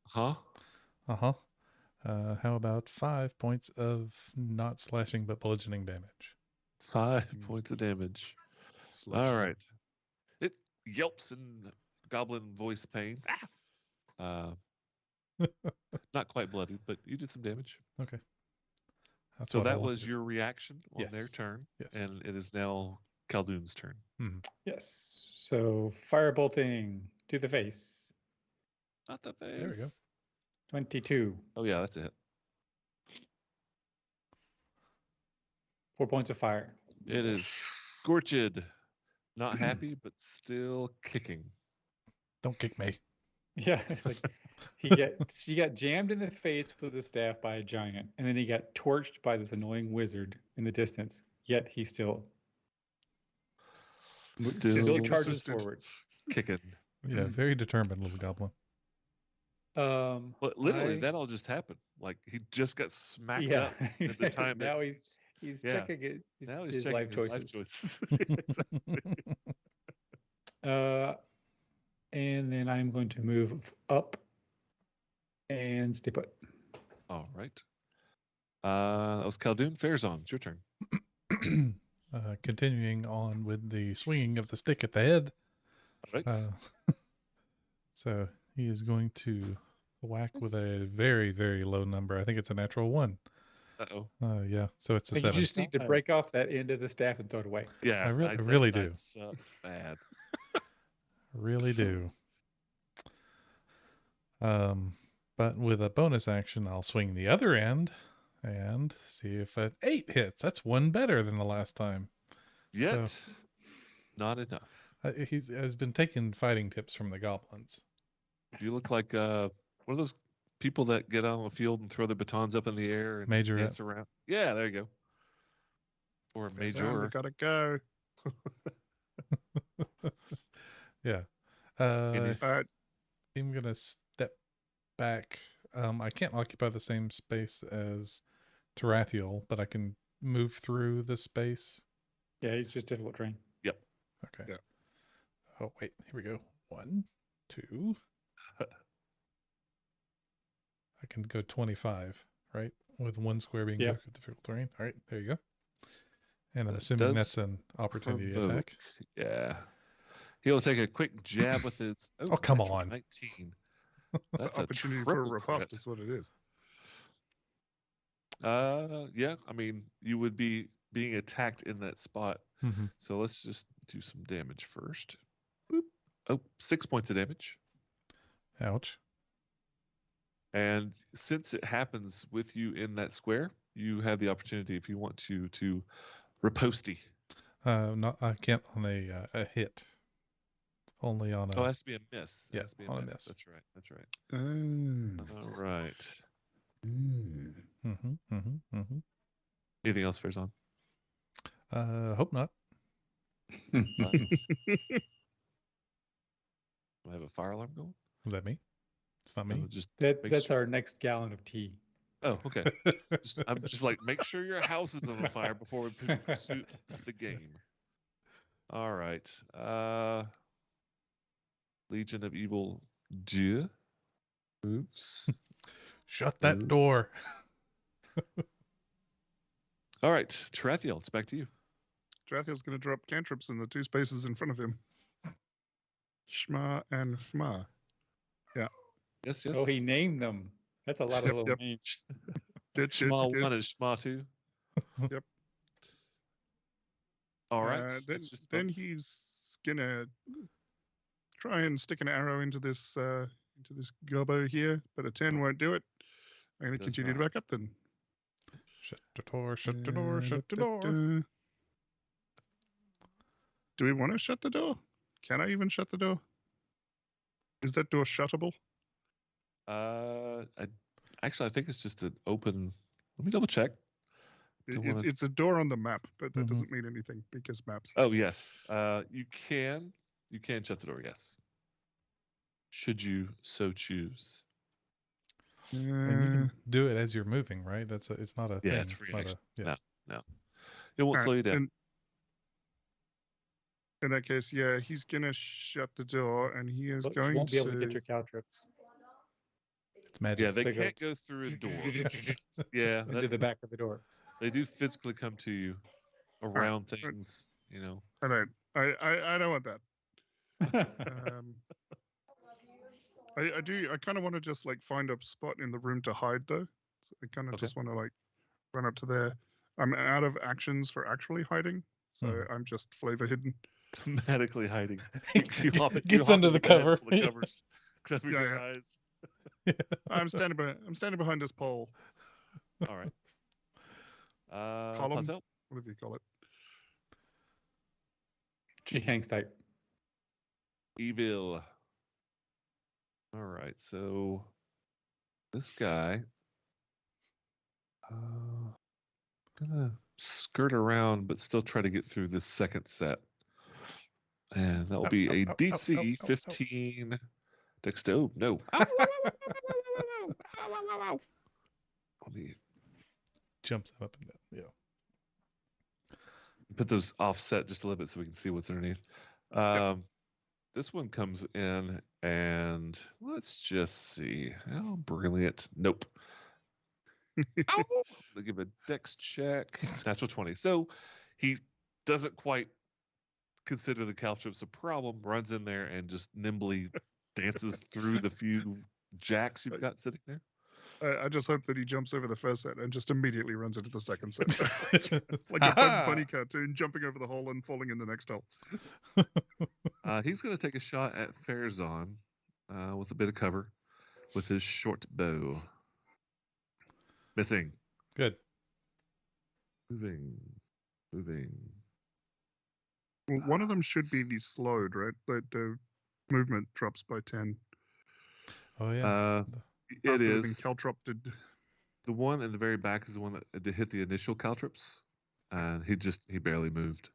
Huh? Uh-huh. How about 5 points of not slashing but bludgeoning damage? 5 points of damage. All right. It yelps in goblin voice pain. Not quite bloody, but you did some damage. Okay. That's So what I that was wanted. your reaction on their Yes. turn. Yes. And it is now Khaldoon's turn. Yes. So firebolting to the face. Not the face. There we go. 22. Oh, yeah, that's it. 4 points of fire. It is scorched. Not happy, but still kicking. Don't kick me. Yeah, it's like she got jammed in the face with a staff by a giant, and then he got torched by this annoying wizard in the distance. Yet he still Still charges persistent. forward. Kicking. Yeah, very determined little goblin. But literally, that all just happened. Like, he just got smacked up at the time. Now he's Yeah. checking it. Now he's his checking life his choices. life choices. Exactly. And then I'm going to move up and stay put. All right. That was Khaldoon. Farazan, it's your turn. Continuing on with the swinging of the stick at the head. All right. So he is going to whack with a very, very low number. I think it's a natural 1. Uh-oh. Yeah, so it's a You 7. just need to break off that end of the staff and throw it away. Yeah, I that really side do. sucks bad. Really do. But with a bonus action, I'll swing the other end and see if an 8 hits. That's 1 better than the last time. Yet, not enough. He has been taking fighting tips from the goblins. You look like one of those people that get on the field and throw their batons up in the air and Majorette. dance around. Yeah, there you go. Or a major. Gotta go. Yeah. Any- I'm going to step back. I can't occupy the same space as Tarathiel, but I can move through the space. Yeah, he's just difficult terrain. Yep. Okay. Yeah. Oh wait, here we go. 1, 2. I can go 25, right? With 1 square being Yep. difficult terrain. All right, there you go. And I'm That assuming does that's an opportunity provoke. attack. Yeah. He'll take a quick jab with his. Oh, come natural on. 19. It's That's an a opportunity for a triple riposte, crit. is what it is. Yeah. I mean, you would be being attacked in that spot. Mm-hmm. So let's just do some damage first. Boop. Oh, 6 points of damage. Ouch. And since it happens with you in that square, you have the opportunity, if you want to riposte. Not I can't on a hit. Only on Oh, it a has to be a miss. It yeah, has to be on a miss. miss. That's right. That's right. Mm. All right. Mm. Mm-hmm. Mm-hmm. Mm-hmm. Anything else, Farazan? Hope not. Do I have a fire alarm going? Was that me? It's not me. Just make That's sure- our next gallon of tea. Oh, okay. I'm just like, make sure your house is on fire before we pursue the game. All right. Legion of Evil Dieu moves. Shut that Moves. door. All right, Tarathiel, it's back to you. Drathiel's going to drop cantrips in the 2 spaces in front of him. Shma and Fma. Yes. Oh, he named them. That's a lot of Yep, little yep. names. Shma 1 and Shma 2. Yep. All right. Then that's just then bonus. he's gonna try and stick an arrow into this gobbo here, but a 10 won't do it. I'm gonna Does continue to not. back up then. Shut the door. Shut the door. Shut the door. Do we want to shut the door? Can I even shut the door? Is that door shuttable? I think it's just an open. Let me double check. Don't wanna- It's a door on the map, but that Mhm. doesn't mean anything because maps. Oh yes. You can shut the door. Yes. Should you so choose. And you can do it as you're moving, right? It's not a Yeah, thing. it's free not action. yeah. No. It won't Alright, slow you down. in that case, yeah, he's gonna shut the door, and he is But going you won't be able to get your caltrips It's magic. Yeah, they Pick can't ups. go through a door. Yeah, into the back of the door. they do physically come to you around things. You know. I don't. I don't want that. I do. I kind of want to just like find a spot in the room to hide though. So I kind of Okay. just want to like run up to there. I'm out of actions for actually hiding, so I'm just flavor hidden. Thematically hiding. Gets under the cover. The covers. Cover Yeah, your yeah. eyes. I'm standing behind this pole, All right. Column? Puzzle. whatever you call it. She hangs tight. Evil. All right, so this guy, gonna skirt around, but still try to get through this second set, and that will be a DC 15. Dexter. Oh no! Ow, ow, ow, ow, ow, ow, ow, ow, ow. Let me Jumps up and down. Yeah. put those offset just a little bit so we can see what's underneath. This one comes in, and let's just see. How brilliant. Nope. Ow! They give a dex check. Natural 20. So he doesn't quite consider the caltrips a problem, runs in there and just nimbly dances through the few jacks you've got sitting there. I just hope that he jumps over the first set and just immediately runs into the second set. Like a Bugs Bunny cartoon, jumping over the hole and falling in the next hole. He's going to take a shot at Farazan with a bit of cover with his short bow. Missing. Good. Moving. Well, one of them should be slowed, right? The movement drops by 10. Oh yeah. It After is. having caltropted. The one in the very back is the one that hit the initial caltrips, and he barely moved.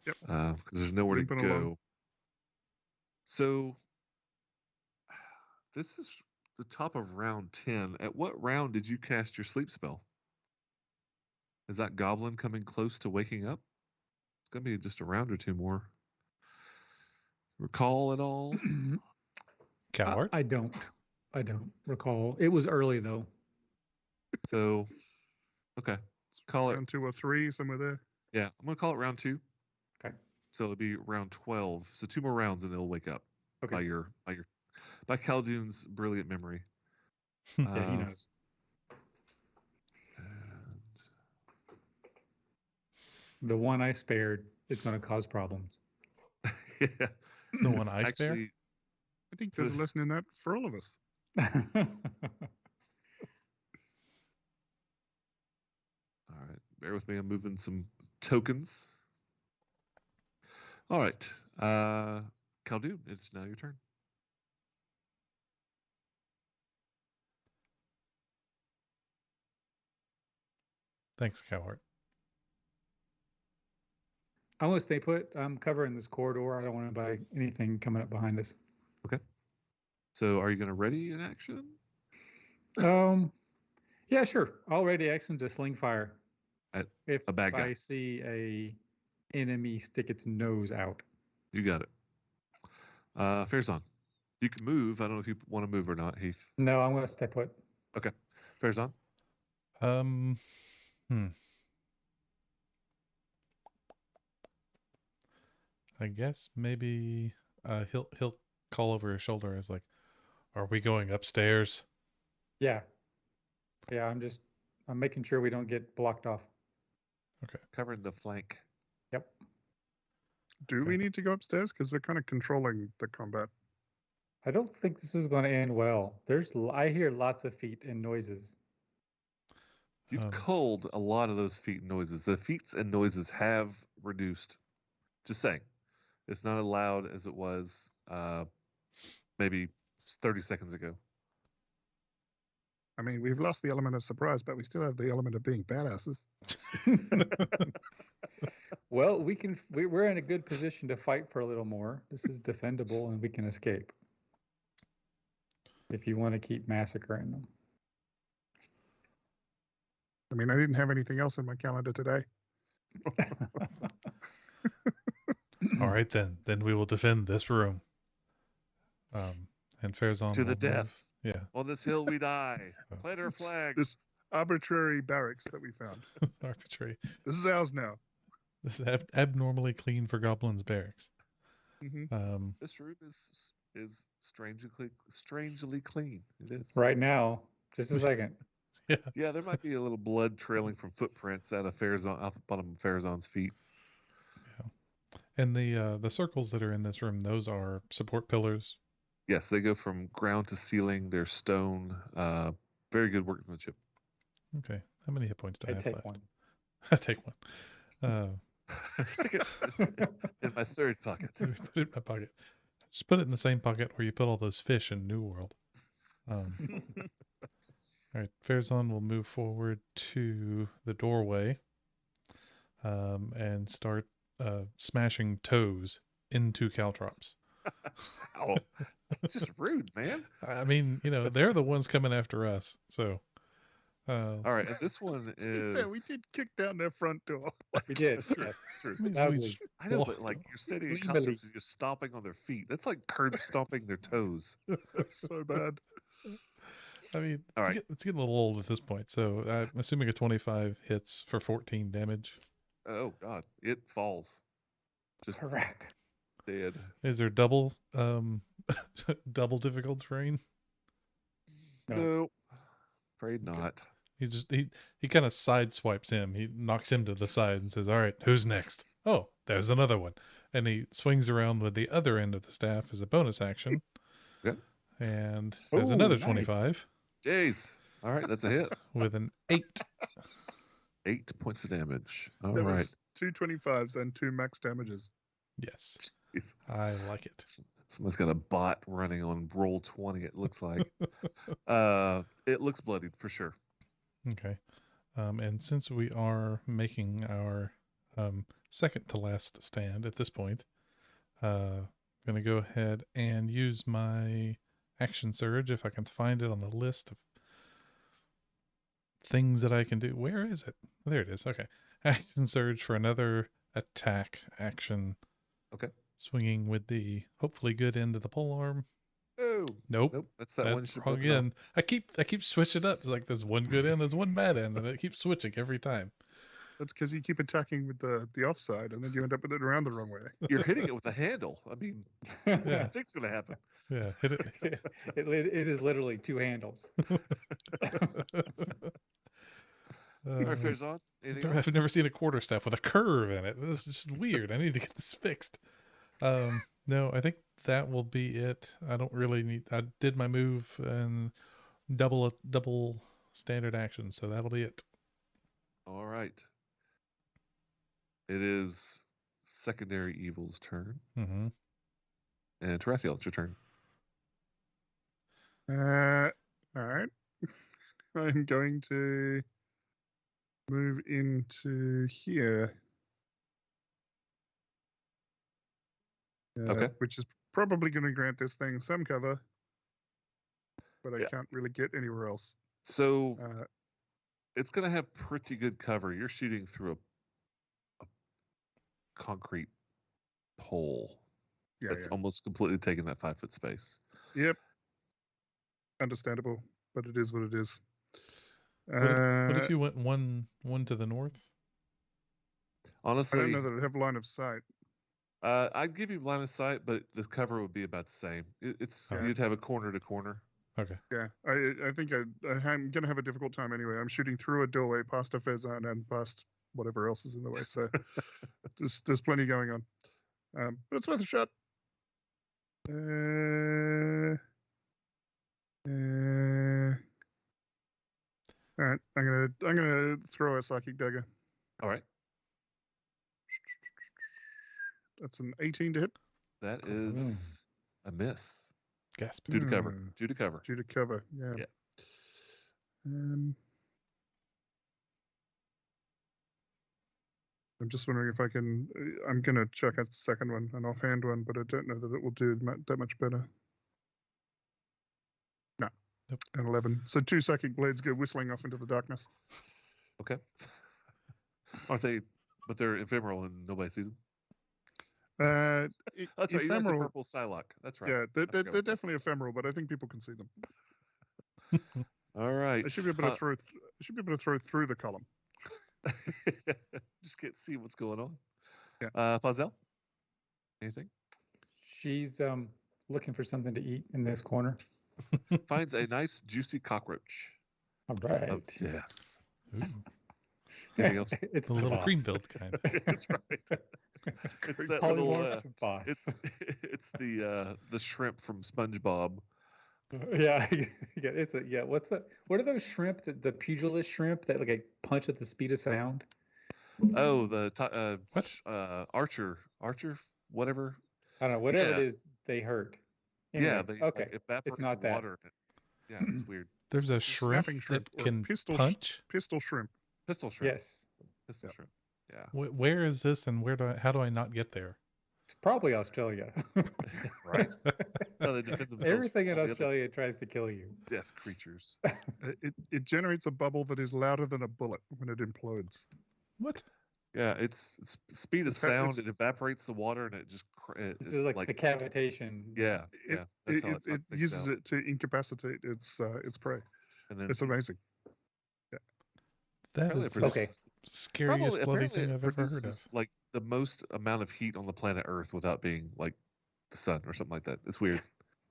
Yep. Because there's nowhere Limping to go. along. So this is the top of round 10. At what round did you cast your sleep spell? Is that goblin coming close to waking up? It's gonna be just a round or two more. recall at all? Coward. I don't recall. It was early though. So, okay, let's call it. Round 2 or 3, somewhere there. Yeah, I'm gonna call it round 2. Okay. So it'll be round 12. So 2 more rounds and it'll wake up Okay. by Khaldun's brilliant memory. Yeah, he knows. And The one I spared is going to cause problems. yeah, The one it's I spare? actually I think there's a lesson in that for all of us. all right. Bear with me. I'm moving some tokens. All right, Khaldun, it's now your turn. Thanks, Coward. I want to stay put. I'm covering this corridor. I don't want to buy anything coming up behind us. So, are you gonna ready an action? Yeah, sure. I'll ready action to sling fire. At If a bad guy. I see a enemy stick its nose out. You got it. Fairzon, you can move. I don't know if you want to move or not, Heath. No, I'm going to stay put. Okay, Fairzon. I guess maybe he'll call over his shoulder as like, "Are we going upstairs?" Yeah. Yeah, I'm making sure we don't get blocked off. Covering the flank. Yep. Do we need to go upstairs? Because we're kind of controlling the combat. I don't think this is going to end well. I hear lots of feet and noises. You've culled a lot of those feet and noises. The feats and noises have reduced. Just saying. It's not as loud as it was maybe 30 seconds ago. I mean, we've lost the element of surprise, but we still have the element of being badasses. Well, we're in a good position to fight for a little more. This is defendable and we can escape. If you want to keep massacring them. I mean, I didn't have anything else in my calendar today. All right, then we will defend this room. And Fairzon To the will death. move. Yeah. On this hill we die. Plant our flags. This arbitrary barracks that we found. Arbitrary. This is ours now. This is abnormally clean for goblins barracks. Mm-hmm. This room is strangely clean. It is. Right now, just a second. Yeah, there might be a little blood trailing from footprints out of off the bottom of Fairzon's feet. Yeah. And the circles that are in this room, those are support pillars. Yes, they go from ground to ceiling. They're stone. Very good workmanship. Okay. How many hit points do I have take left? one. I take one. Stick it in my third pocket. Let me put it in my pocket. Just put it in the same pocket where you put all those fish in New World. All right, Fairzon will move forward to the doorway and start smashing toes into caltrops. Ow. It's just rude, man. I mean, they're the ones coming after us. So, all right, and this one To be fair, we is. did kick down their front door. We did. True, Yes. true. Lovely. I know, but walked like on. you're standing in Legally. costumes and you're stomping on their feet. That's like curb stomping their toes. That's so bad. I mean, All right. it's getting a little old at this point. So, I'm assuming a 25 hits for 14 damage. Oh God, it falls. Just Correct. dead. Is there double double difficult terrain? No. Afraid not. He kind of sideswipes him. He knocks him to the side and says, "All right, who's next?" Oh, there's another one. And he swings around with the other end of the staff as a bonus action. Okay. And there's Ooh, another nice. 25 Jeez. All right, that's a hit. with an 8. 8 points of damage. All There right. was 2 25s and 2 max damages. Yes. Jeez. I like it. Someone's got a bot running on roll 20. It looks like. It looks bloodied for sure. Okay. And since we are making our second to last stand at this point, I'm going to go ahead and use my action surge if I can find it on the list of things that I can do. Where is it? There it is. Okay. Action surge for another attack action. Okay. Swinging with the hopefully good end of the pole arm. Oh, Nope. nope. That's that one. That's you should wrong broken off. end. I keep switching up. It's like there's one good end, there's one bad end, and it keeps switching every time. That's because you keep attacking with the offside, and then you end up with it around the wrong way. You're hitting it with a handle. I mean, Yeah. nothing's going to happen. Yeah, hit it. It is literally two handles. All right, Faison, anything else? I've never seen a quarterstaff with a curve in it. This is just weird. I need to get this fixed. No, I think that will be it. I don't really need. I did my move and double standard action, so that'll be it. All right. It is Secondary Evil's turn. Mm-hmm. And Tarathiel, it's your turn. All right. I'm going to move into here. Okay. Which is probably going to grant this thing some cover, but I Yeah. can't really get anywhere else. So Uh, it's going to have pretty good cover. You're shooting through a concrete pole yeah, that's yeah. almost completely taking that 5-foot space. Yep. Understandable, but it is what it is. What if you went one to the north? I Honestly, don't know that I have line of sight. I'd give you line of sight, but the cover would be about the same. It's Yeah. You'd have a corner to corner. Okay. Yeah, I think I'm going to have a difficult time anyway. I'm shooting through a doorway past a Faison and past whatever else is in the way. So there's plenty going on. But it's worth a shot. All right, I'm gonna throw a psychic dagger. All right. That's an 18 to hit. That is a miss. Gasp. Due to cover. Due to cover. Due to cover. Yeah. Yeah. I'm just wondering if I can. I'm gonna check a second one, an offhand one, but I don't know that it will do that much better. No. Nope. An 11. So 2 psychic blades go whistling off into the darkness. Okay. Aren't they? But they're ephemeral and nobody sees them. That's That's right. You like the ephemeral. purple Psylocke. That's right. Yeah, I they're forgot about that. definitely ephemeral, but I think people can see them. All right. I should be able to throw. I should be able to throw through the column. Just can't see what's going on. Yeah. Pazel? Anything? She's looking for something to eat in this corner. Finds a nice juicy cockroach All right. of death. Ooh, Anything else? It's the little boss. Greenfield kind. That's right. It's that little. Polymorph boss. It's the shrimp from SpongeBob. Yeah, it's a yeah. What's that? What are those shrimp? The pugilist shrimp that like punch at the speed of sound. Oh, the What? Archer, whatever. I don't know. Whatever Yeah. it is, they hurt. Yeah, Anyway, they okay. like, evaporate not the that. water. Yeah, it's weird. There's a snapping shrimp shrimp that or can pistol punch. Pistol shrimp. Pistol shrimp. Yes, Pistol Yeah. shrimp. Yeah. Where is this, and how do I not get there? it's probably Australia. Right. That's how they defend themselves. Everything from in all the other Australia tries to kill you. Death creatures. It generates a bubble that is louder than a bullet when it implodes. What? Yeah, it's speed of It's how- sound. it's- It evaporates the water and it just. This is like the cavitation. Yeah, It, yeah. That's how it, it knocks things uses out. it to incapacitate its prey. And then It's amazing. That apparently is it the Okay. produces- scariest bloody apparently thing it I've ever heard of. produces, like the most amount of heat on the planet Earth without being like the sun or something like that. It's weird.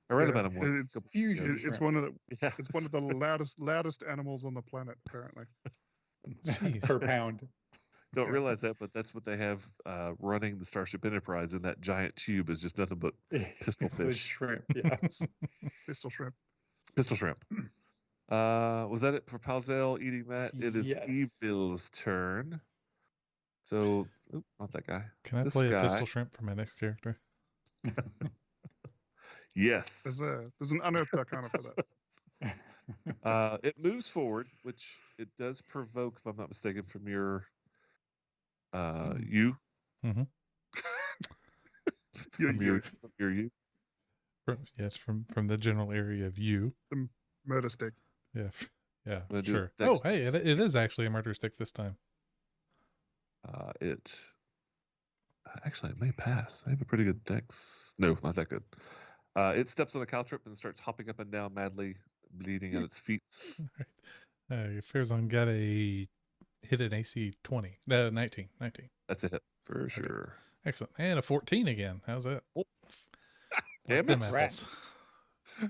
I read Yeah, about him once. it's- Couple- Fusion. It's shrimp. one of the yeah. it's one of the loudest animals on the planet apparently. Jeez. per pound. Don't Yeah. realize that, but that's what they have running the Starship Enterprise, and that giant tube is just nothing but Pistol With fish. shrimp. Yes. Pistol shrimp. pistol shrimp. Was that it for Palzel eating that? It is Yes. Evil's turn. So, not that guy. Can I This play a guy- pistol shrimp for my next character? Yes. There's an unearthed arcana for that. It moves forward, which it does provoke, if I'm not mistaken, from your you. Mhm. Your From you. your you. Yes, from the general area of you. Murder stick. Yeah, yeah, gonna do sure. a Oh, dex hey, it test. is actually a murder stick this time. It. Actually, it may pass. I have a pretty good dex. No, not that good. It steps on the caltrip and starts hopping up and down madly, bleeding at its feet. Fairzon got a hit an AC 20. 19. That's a hit for sure. Excellent. And a 14 again. How's that? Oh. Like Damn them it. apples.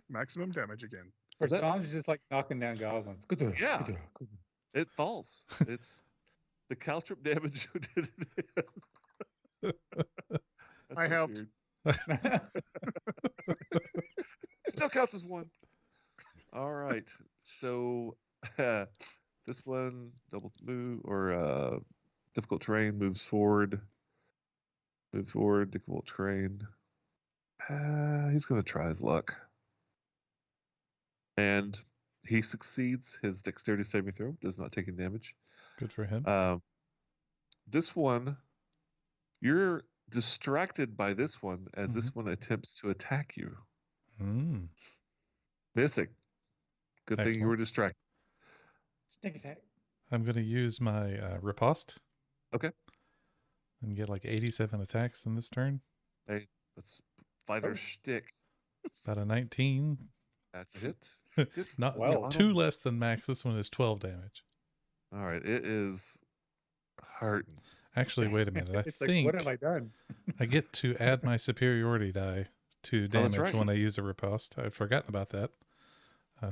Maximum damage again. Person's just like knocking down goblins. Yeah. It falls. It's the caltrip damage you did. I helped. Still counts as one. All right. So this one double move or difficult terrain moves forward. Move forward, difficult terrain. He's gonna try his luck. And he succeeds his dexterity saving throw, does not take any damage. Good for him. This one, you're distracted by this one as this one attempts to attack you. Missing. Good thing you were distracted. Sneak attack. I'm going to use my riposte. Okay. And get like 87 attacks in this turn. Hey, let's fighter shtick. About a 19. That's a hit. Not 2 less than max. This one is 12 damage. All right, it is hurting. Actually, wait a minute. I It's think like, what have I done? I get to add my superiority die to damage right. when I use a riposte. I'd forgotten about that.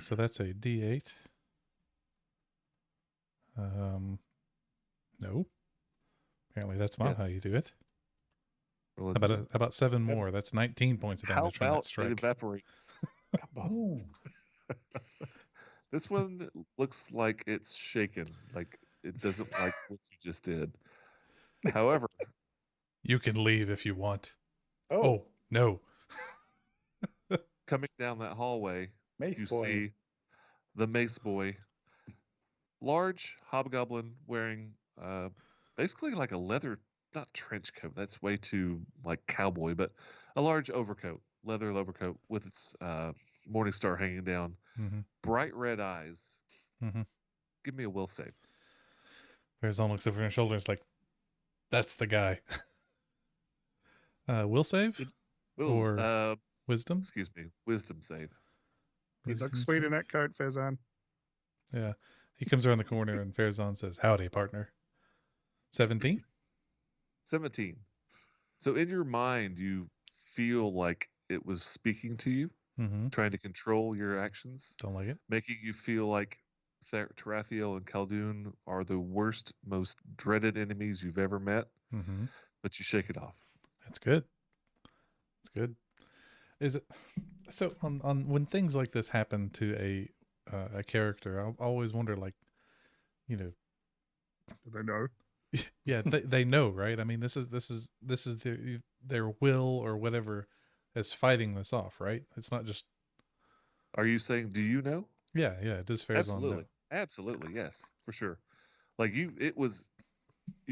So that's a D8. No. Apparently that's not how you do it. Well, About 7 more. That's 19 points of damage from that it strike. evaporates? Boom. This one looks like it's shaken. Like it doesn't like what you just did. However, You can leave if you want. Oh, No. coming down that hallway, Mace you boy. see the mace boy, large hobgoblin wearing basically like a leather, not trench coat. That's way too like cowboy, but a large overcoat, leather overcoat with its morning star hanging down, bright red eyes. Give me a will save. Farazan looks over his shoulder and is like, that's the guy. Will save? Or wisdom? Excuse me, wisdom save. You Wisdom look sweet save? in that coat, Farazan. Yeah. He comes around the corner and Farazan says, howdy, partner. 17? 17. So in your mind, you feel like it was speaking to you, trying to control your actions, Don't like it. making you feel like Tarathiel and Khaldun are the worst, most dreaded enemies you've ever met, but you shake it off. That's good. That's good. Is it so on when things like this happen to a character? I always wonder, like, you know, Do they know? yeah, they know, right? I mean, this is their will or whatever is fighting this off, right? It's not just. Are you saying, do you know? Yeah. Does Farazan Absolutely. know? Absolutely, yes, for sure. Like you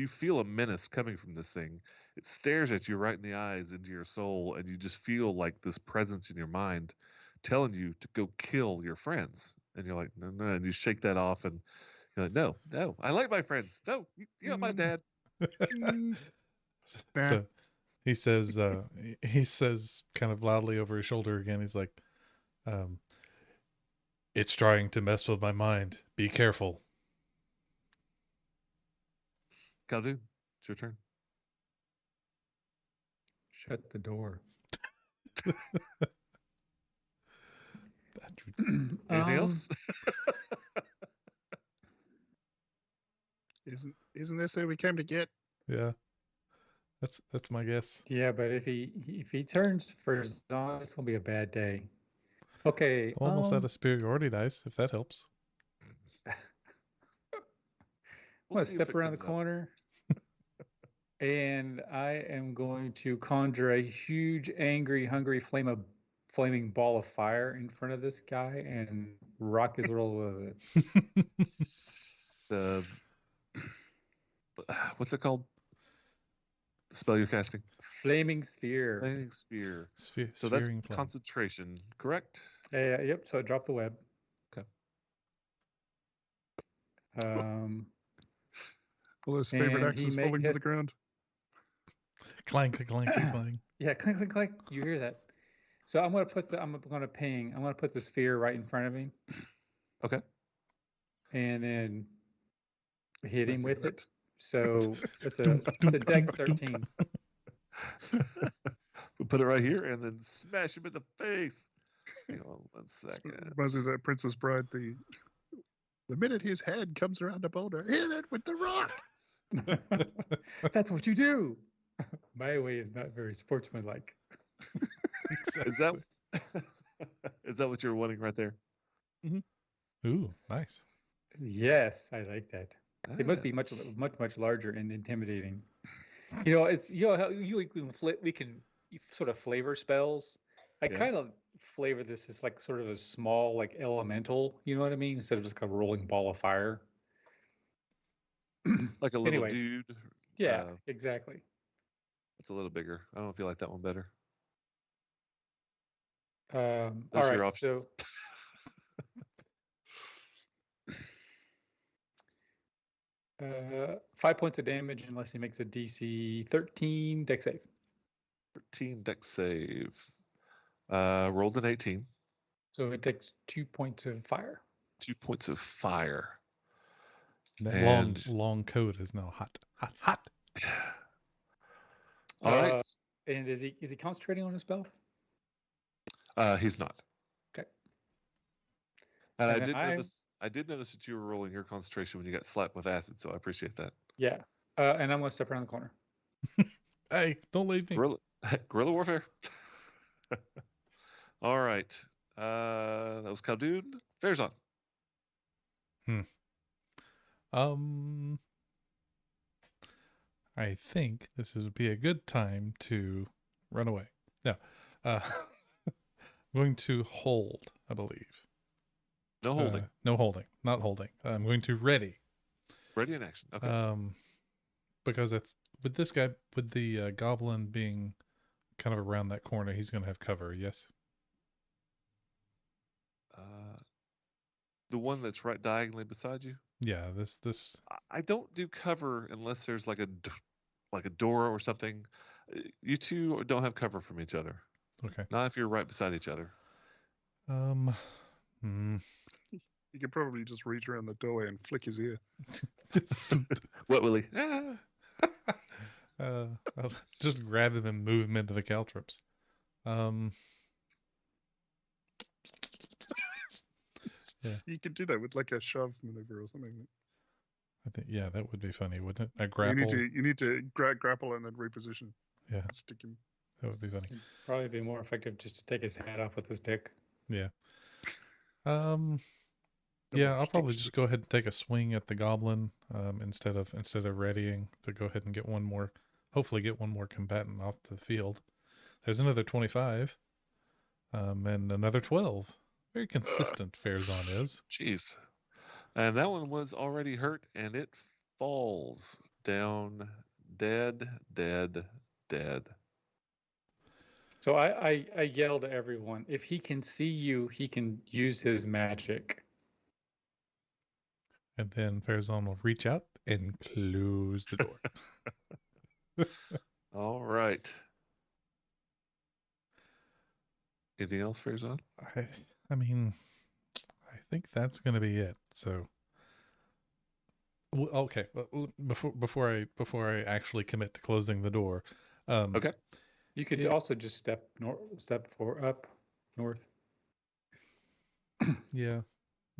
feel a menace coming from this thing. It stares at you right in the eyes, into your soul, and you just feel like this presence in your mind telling you to go kill your friends. And you're like, no, and you shake that off, and you're like, no, I like my friends. No, you're not my dad. So he says kind of loudly over his shoulder again, he's like, it's trying to mess with my mind. Be careful. Khaldun, it's your turn. Shut the door. Anything else? Isn't this who we came to get? Yeah. That's my guess. Yeah, but if he turns for Zon, it's gonna be a bad day. Okay. Almost out of superiority dice, if that helps. We'll I'm see gonna if step it around the comes up. corner, and I am going to conjure a huge, angry, hungry flaming ball of fire in front of this guy and rock his world with it. The what's it called? The spell you're casting? Flaming sphere. Flaming sphere. So Sphering that's flame. concentration, correct? Yep. So I dropped the web. Okay. All those favorite And axes he falling to has- the ground. clank, clank, clank. Yeah, clink, clink, clink. You hear that? So I'm gonna put the sphere right in front of him, Okay. and then hit Smack him with with it. So it's a Dunk, it's a dunk, Dex dunk, dunk. 13. We'll put it right here and then smash him in the face. Hang on 1 It second. reminds me of that Princess Bride. The minute his head comes around a boulder, hit it with the rock. That's what you do. My way is not very sportsmanlike. Is that is that what you're wanting right there? Ooh, nice. Yes, I like that. It must be much larger and intimidating. It's how we can sort of flavor spells. I Yeah. kind of flavor this as like sort of a small like elemental. You know what I mean? Instead of just like a rolling ball of fire. Like a little Anyway. dude. Yeah, exactly. It's a little bigger. I don't know if you like that one better. All Those are your right, options. so 5 points of damage unless he makes a DC 13 dex save. 13 dex save. Rolled an 18. So it takes 2 points of fire. 2 points of fire. That And- long coat is now hot, hot, hot. All right. And is he concentrating on his spell? He's not. Okay. And And I then did notice that you were rolling your concentration when you got slapped with acid, so I appreciate that. Yeah. And I'm going to step around the corner. Hey, don't leave me. Guerrilla warfare. All right. That was Khaldun. Farazan. I think this would be a good time to run away. No, I'm going to hold, I believe. No holding. No holding, not holding. I'm going to ready. Ready in action. Okay. Because it's with this guy, with the goblin being kind of around that corner, he's going to have cover. Yes. The one that's right diagonally beside you. Yeah. This. I don't do cover unless there's like a door or something. You two don't have cover from each other. Okay. Not if you're right beside each other. You could probably just reach around the doorway and flick his ear. What will he? I'll just grab him and move him into the caltrops. Yeah. You could do that with like a shove maneuver or something. I think that would be funny, wouldn't it? A grapple. You need to grapple and then reposition. Yeah, Stick him. that would be funny. It'd probably be more effective just to take his hat off with his dick. Yeah. Yeah, I'll probably just go ahead and take a swing at the goblin instead of readying to go ahead and get one more, hopefully get one more combatant off the field. There's another 25 and another 12. Very consistent, Farazan is. Jeez. And that one was already hurt, and it falls down dead. So I yell to everyone, if he can see you, he can use his magic. And then Farazan will reach out and close the door. All right. Anything else, Farazan? I mean, I think that's going to be it. So, okay. Before I actually commit to closing the door, Okay. You could also just step up north. Yeah,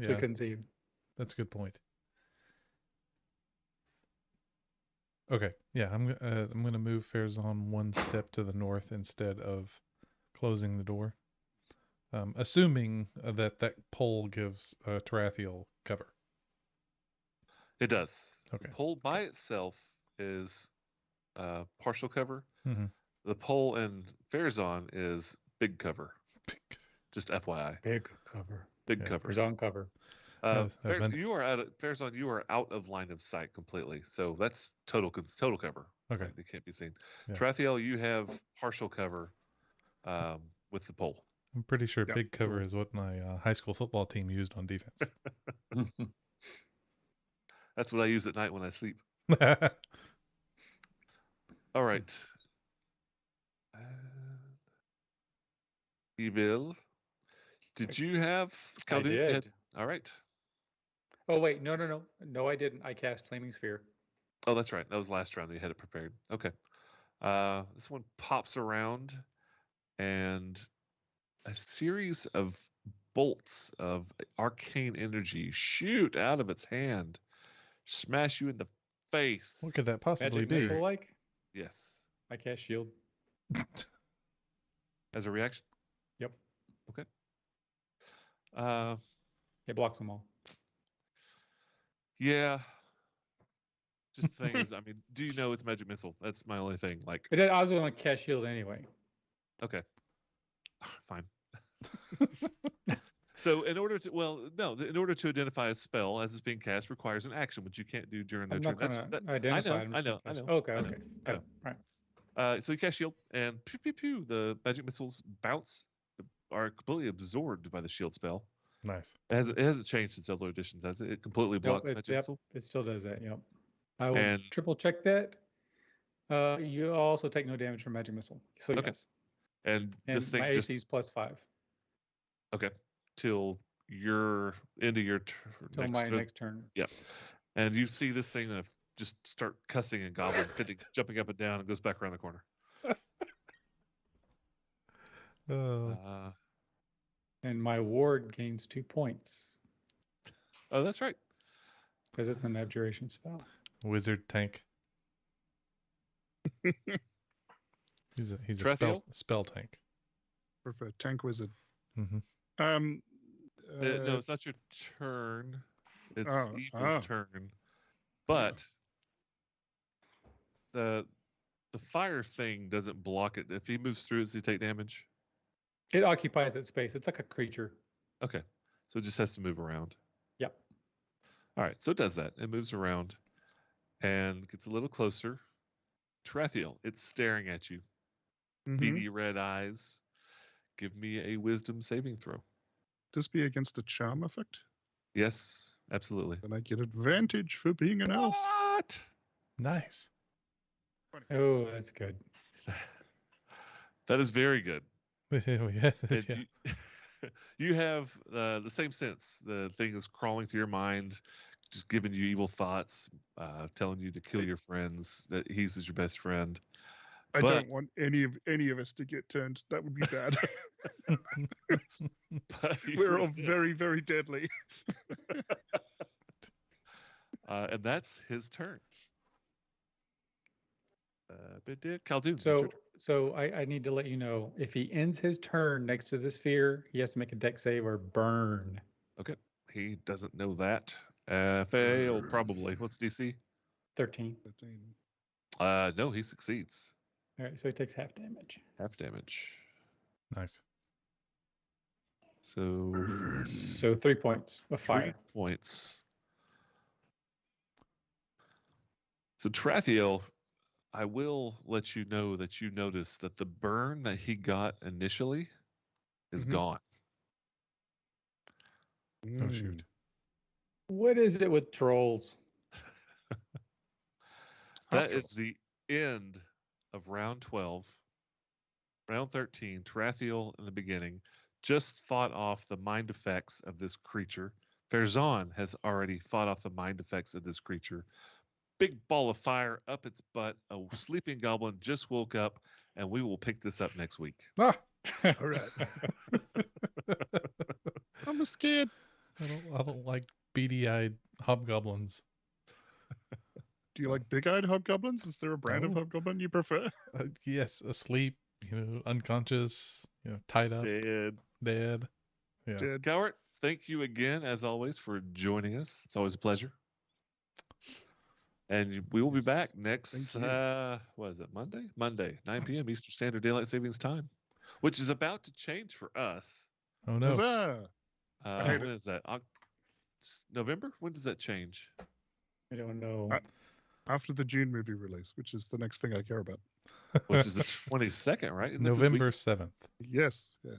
So he couldn't see you. that's a good point. Okay, yeah, I'm gonna move Farazan one step to the north instead of closing the door. Assuming that pole gives Tarathiel cover. It does. Okay. The pole by itself is partial cover. Mm-hmm. The pole in Farazan is big cover. Just FYI. Big cover. Big cover. Farazan cover. You are Farazan. You are out of line of sight completely. So that's total cover. Okay. Right? It can't be seen. Yeah. Tarathiel, you have partial cover with the pole. I'm pretty sure Yeah, big cover is what my high school football team used on defense. That's what I use at night when I sleep. All right. Evil. Did you have I Khaldun? You had- did. All right. Oh wait, no, I didn't. I cast Flaming Sphere. Oh, that's right. That was last round. You had it prepared. Okay. This one pops around, and a series of bolts of arcane energy shoot out of its hand, smash you in the face. What could that possibly Magic be? missile like. Yes. I cast Shield. As a reaction. Yep. Okay. Uh, It blocks them all. yeah. Just the thing is, I mean, do you know it's magic missile? That's my only thing. Like, But I was going to cast Shield anyway. okay, fine. So in order to, well, no, in order to identify a spell as it's being cast requires an action, which you can't do during their I'm turn. not going to identify it. I know. Okay, I know, okay. I know. Got it. Right. So you cast shield, and pew pew pew, the magic missiles bounce, are completely absorbed by the shield spell. Nice. It hasn't changed since other editions, has it? It completely blocks magic missile. It still does that. Yep. I will And- triple check that. You also take no damage from magic missile. So Okay. yes. And And this thing my just AC is +5 okay till your end of your till my next turn. and you see this thing just start cussing and gobbling, jumping up and down, and goes back around the corner. Oh, And my ward gains 2 points Oh, that's right. because it's an abjuration spell. wizard tank. He's a Trathiel? spell tank. Prefer tank wizard. Hmm. No, it's not your turn. It's Oh, Evil's oh. turn. But the fire thing doesn't block it. If he moves through, does he take damage? It occupies that space. It's like a creature. Okay. So it just has to move around. Yep. All right. So it does that. It moves around and gets a little closer. Trathiel, it's staring at you. Mhm. Beady red eyes. Give me a wisdom saving throw. This be against a charm effect? Yes, absolutely. Then I get advantage for being an elf. What? Nice. Oh, that's good. That is very good. Oh, yes. And Yeah. you have the same sense. The thing is crawling through your mind, just giving you evil thoughts, telling you to kill your friends. That he's your best friend. I But- don't want any of us to get turned. That would be bad. But he We're all resists. very, very deadly. And that's his turn. Khaldun. it's So your turn. so I need to let you know if he ends his turn next to the sphere, he has to make a deck save or burn. He doesn't know that. Fail probably. What's DC? 13. No, he succeeds. All right, so he takes half damage. Half damage. Nice. So So 3 points of 3 fire. points. So Trathiel, I will let you know that you notice that the burn that he got initially is Mhm. gone. Oh, shoot. What is it with trolls? That After is the end of round 12. Round 13, Trathiel in the beginning just fought off the mind effects of this creature. Farazan has already fought off the mind effects of this creature. Big ball of fire up its butt. A sleeping goblin just woke up, and we will pick this up next week. Ah! All right. I'm scared. I don't like beady-eyed hobgoblins. Do you like big-eyed hobgoblins? Is there a brand of No. hobgoblin you prefer? Yes, asleep, unconscious, tied up, Dead. dead. Yeah. Dead. Cowart, thank you again, as always, for joining us. It's always a pleasure. And we will be back Yes, next, thank you. what is it, Monday? Monday, 9 p.m. Eastern Standard Daylight Savings Time, which is about to change for us. Oh no. Huzzah! hate When is that? November? When does that change? I don't know. After the June movie release, which is the next thing I care about. Which is the 22nd, right? Isn't it this week? November 7th. Yes. Yeah.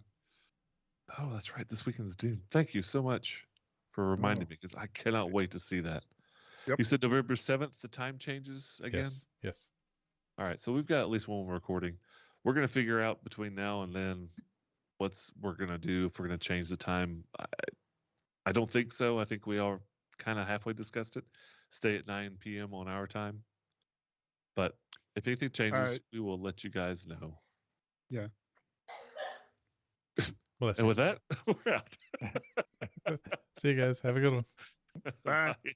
Oh, that's right. This weekend's Dune. Thank you so much for reminding Oh. me, because I cannot wait to see that. Yep. You said November 7th, the time changes again? Yes. Yes. All right. So we've got at least one more recording. We're going to figure out between now and then what's we're gonna do if we're gonna change the time. I don't think so. I think we are kind of halfway discussed it. Stay at 9 p.m. on our time. But if anything changes, we will let you guys know. Yeah. Bless And you. with that, we're out. See you guys. Have a good one. Bye. Bye.